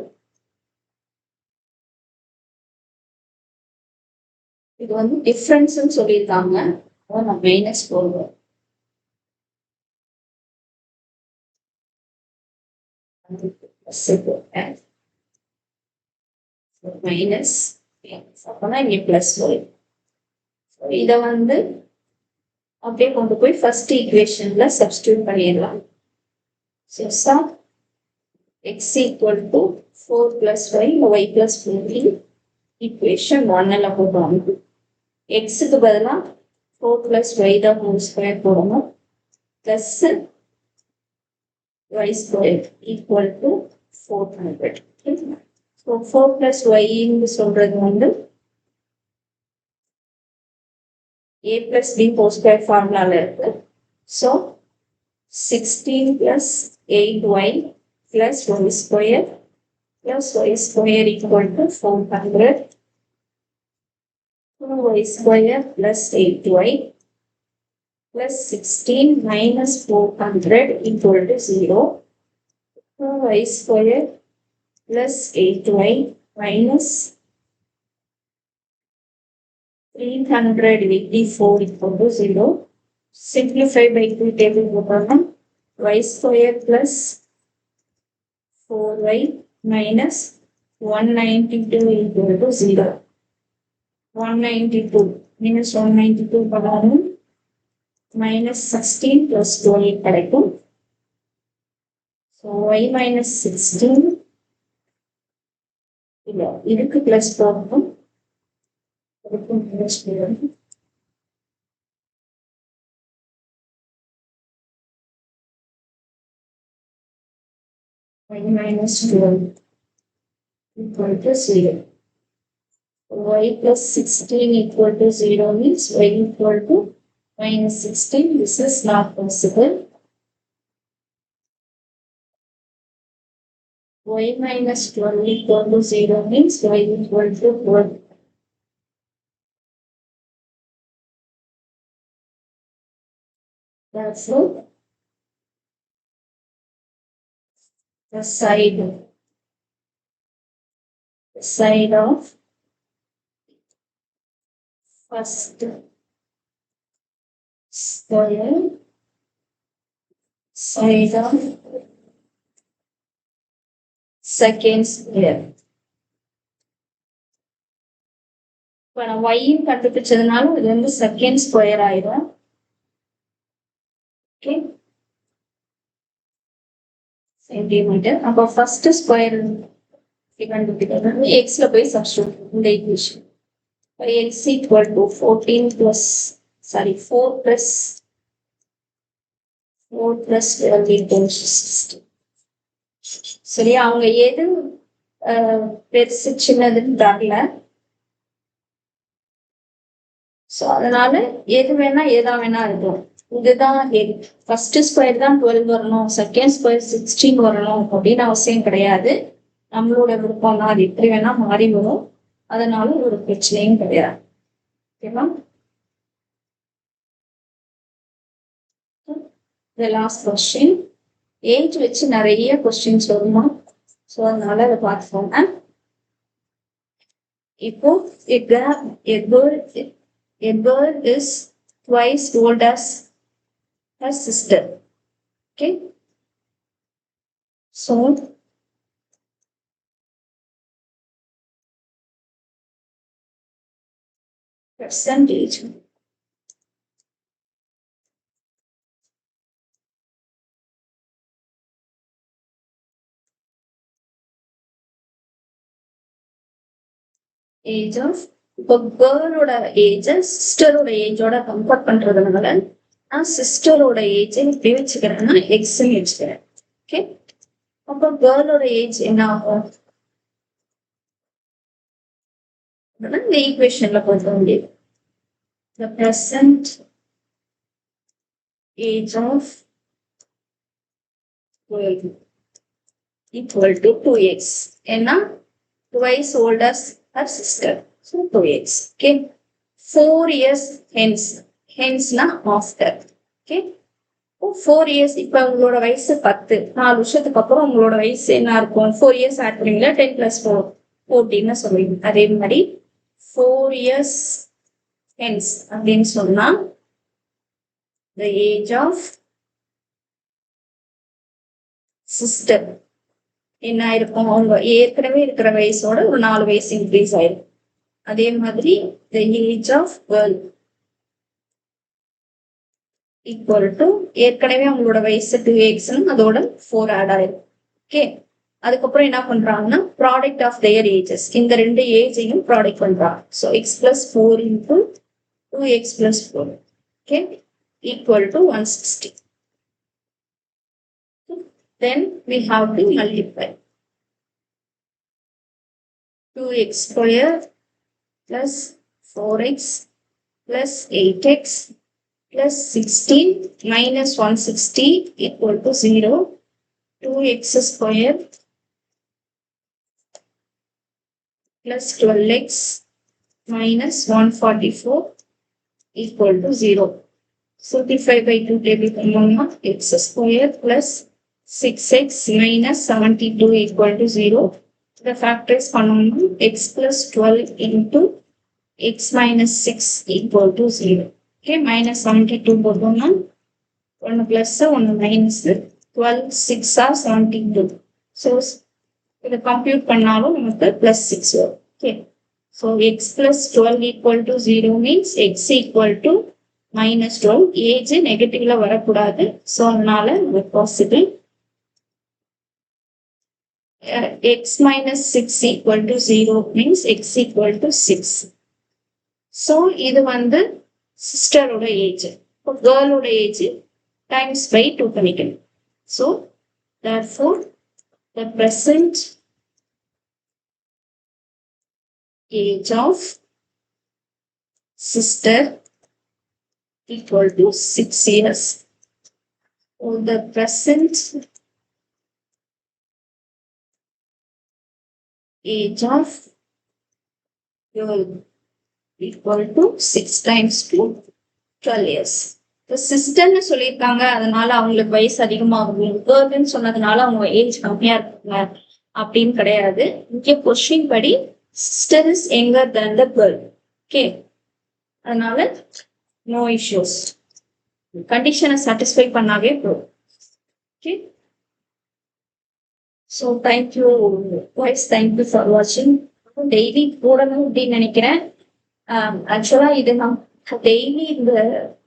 இது வந்து டிஃபரன்ஸ்னு சொல்லியிருக்காங்க. நான் மைனஸ் 4 வரும். மைனஸ் அப்போனா இங்கே பிளஸ் வரும். இதை வந்து அப்படியே கொண்டு போய் ஃபர்ஸ்ட் ஈக்குவேஷன்ல சப்ஸ்டியூட் பண்ணிடலாம். So x equal to 4 plus y plus 14 equation 1ல போடுவாங்க. xக்கு பதிலா 4 plus y the whole square போடணும். plus y square equal to 400. So 4 plus y ன்னு சொல்றது வந்து a plus b whole square ஃபார்முலால இருக்கு. So 16 plus 8y plus y square equal to 400. 2y square plus 8y plus 16 minus 400 equal to 0. 2y square plus 8y minus 384 equal to 0. Simplify by 2 table program. Y square plus 4y minus 192 equal to 0. 192 minus 192 பண்ணாலும் minus 16 plus 12 கிடைக்கும். So y minus 16 இல்ல இதுக்கு plus போடணும், இதுக்கு minus போடணும். y minus 12 equal to 0. Y plus 16 equal to 0 means y equal to minus 16. This is not possible. Y minus 12 equal to 0 means y equal to 12. Therefore, the side of first square, side of second square. இப்போ நான் y கண்டுபிடிச்சதுனால இது வந்து second square ஆயிடும். Okay, centimetre. அப்போ first square கண்டுபிடிக்கிறது எக்ஸ்ல போய் substitute இந்த equation. x equal to 14 plus 4 plus 12 equals 16. சரி, அவங்க எது பெருசு சின்னதுன்னு தரல. ஸோ அதனால எது வேணா எதா வேணா இருக்கும். இதுதான் ஃபர்ஸ்ட் ஸ்கொயர் தான் 12 வரணும், செகண்ட் ஸ்கொயர் 16 வரணும் அப்படின்னு அவசியம் கிடையாது. நம்மளோட விருப்பம் தான், அது எப்படி வேணா மாறி வரும். அதனால ஒரு பிரச்சனையும் கிடையாது. ஓகேவா? The last question. ஏஜ் வச்சு நிறைய கொஸ்டின்ஸ் வருமா, ஸோ அதனால அதை பார்த்துக்கோங்க. இப்போ a girl is twice old as her sister. Okay, so percentage age of, இப்போ கேர்ளோட ஏஜ் சிஸ்டரோட ஏஜோட கம்பேர் பண்றதுனால நான் சிஸ்டரோட ஏஜ் இப்படி வச்சுக்கிறேன்னா எக்ஸ்ன்னு வச்சுக்கிறேன். ஓகே, அப்போ கேர்ளோட ஏஜ் என்ன ஆகும், இந்த ஈக்குவேஷன்ல போட வேண்டியது. The present age of girl equal to 2x. ஏன்னா twice old as her sister. So 2x. Okay. 4 years hence. Hence na after. Okay. 4 years இப்ப உங்களோட வயசு 10. 4 வருஷத்துக்கு அப்புறம் உங்களோட வயசு என்ன இருக்கும், 4 years ஆட் பண்ணீங்களா, 10 plus 4 14 சொல்லுவீங்க. அதே மாதிரி 4 years hence அப்படின்னு சொன்னா the age of sister என்ன இருக்கும், அவங்க ஏற்கனவே இருக்கிற வயசோட ஒரு 4 வயசு இன்க்ரீஸ் ஆயிருக்கும். அதே மாதிரி the age of girl equal to ஏற்கனவே உங்களோட வயசு 2x அதோட 4 ஆட் ஆயிரும். ஓகே, அதுக்கப்புறம் என்ன பண்றாங்கன்னா ப்ராடக்ட் ஆஃப் their ஏஜஸ், இந்த ரெண்டு ஏஜையும் ப்ராடக்ட் பண்றாங்க. So x plus 4 into 2x plus 4, okay, equal to 160. Then we have to multiply 2x square plus 4x plus 8x plus 16 minus 160 equal to 0. 2x square plus 12x minus 144 equal to 0. Simplify by 2 table formula, x square plus 6x minus 72 equal to 0. The factors பண்ணனும் x plus 12 into x minus 6 equal to 0. Okay, minus 72 போட்டோம்னா 1 plus 1 minus 12 6 are 72. So இதை compute பண்ணாலும் நமக்கு plus 6 வரும். Okay, so x plus 12 equal to 0 means x equal to minus 12. Age நெகட்டிவ்ல வரக்கூடாது. So அதனால possible x minus 6 equal to 0 means x equal to 6. So இது வந்து சிஸ்டரோட age. இப்போ கேர்ளோட ஏஜ் டைம்ஸ் பை 2 பண்ணிக்கணும். So therefore the present age of sister equal to 6 years. So the present age of girl equal to 6 times 2, 12 years. இப்போ சிஸ்டர்னு சொல்லியிருக்காங்க, அதனால அவங்களுக்கு வயசு அதிகமாகும். கேர்ள்னு சொன்னதுனால அவங்க ஏஜ் கம்மியா இருக்காங்க அப்படின்னு கிடையாது. இங்கே கொஸ்டின் படி sister is younger than the girl. Okay, அதனால நோ இஷ்யூஸ். கண்டிஷனை சாட்டிஸ்ஃபை பண்ணாவே போதும். Okay, so thank you voice, thank you for வாட்சிங். டெய்லி போடணும் அப்படின்னு நினைக்கிறேன். ஆக்சுவலா இது நான் டெய்லி இந்த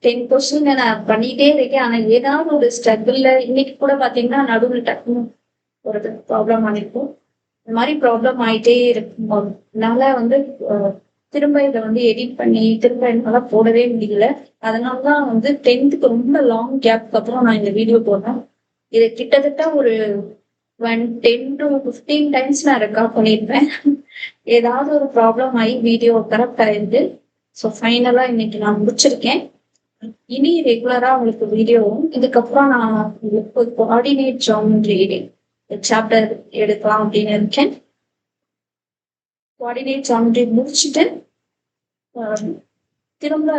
10 கொஸ்டின் நான் பண்ணிட்டே இருக்கேன். ஆனா ஏதாவது ஒரு ஸ்ட்ரகிள்ல இன்னைக்கு கூட பாத்தீங்கன்னா நடுவில் டக்குன்னு ஒரு ப்ராப்ளம் ஆகிருக்கும். இந்த மாதிரி ப்ராப்ளம் ஆயிட்டே இருக்கும். அதனால வந்து திரும்ப இதை வந்து எடிட் பண்ணி திரும்ப என்னால போடவே முடியல. அதனாலதான் வந்து 10th ரொம்ப லாங் கேப்க்கு அப்புறம் நான் இந்த வீடியோ போடுறேன். இதை கிட்டத்தட்ட ஒரு 10 to 15 டைம்ஸ் நான் ரெக்கார்ட் பண்ணியிருப்பேன். ஏதாவது ஒரு ப்ராப்ளம் ஆகி வீடியோ கரெக்ட் ஆயிருந்து. ஸோ ஃபைனலா இன்னைக்கு நான் முடிச்சிருக்கேன். இனி ரெகுலரா உங்களுக்கு வீடியோ, இதுக்கப்புறம் நான் உங்களுக்கு கோஆர்டினேட் ஜியோமெட்ரி சாப்டர் எடுக்கலாம் அப்படின்னு இருக்கேன். கோஆர்டினேட் ஜியோமெட்ரி முடிச்சுட்டு திரும்ப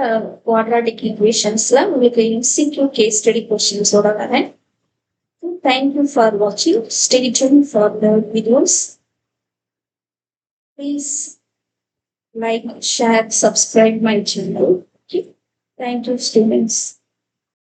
குவாட்ராட்டிக் ஈக்குவேஷன்ஸ்ல உங்களுக்கு எம்சிக்யூ கேஸ் ஸ்டடி கொஸ்டின்ஸோட வரேன். Thank you for watching. Stay tuned for the videos. Please like, share, subscribe my channel. Okay. Thank you, students.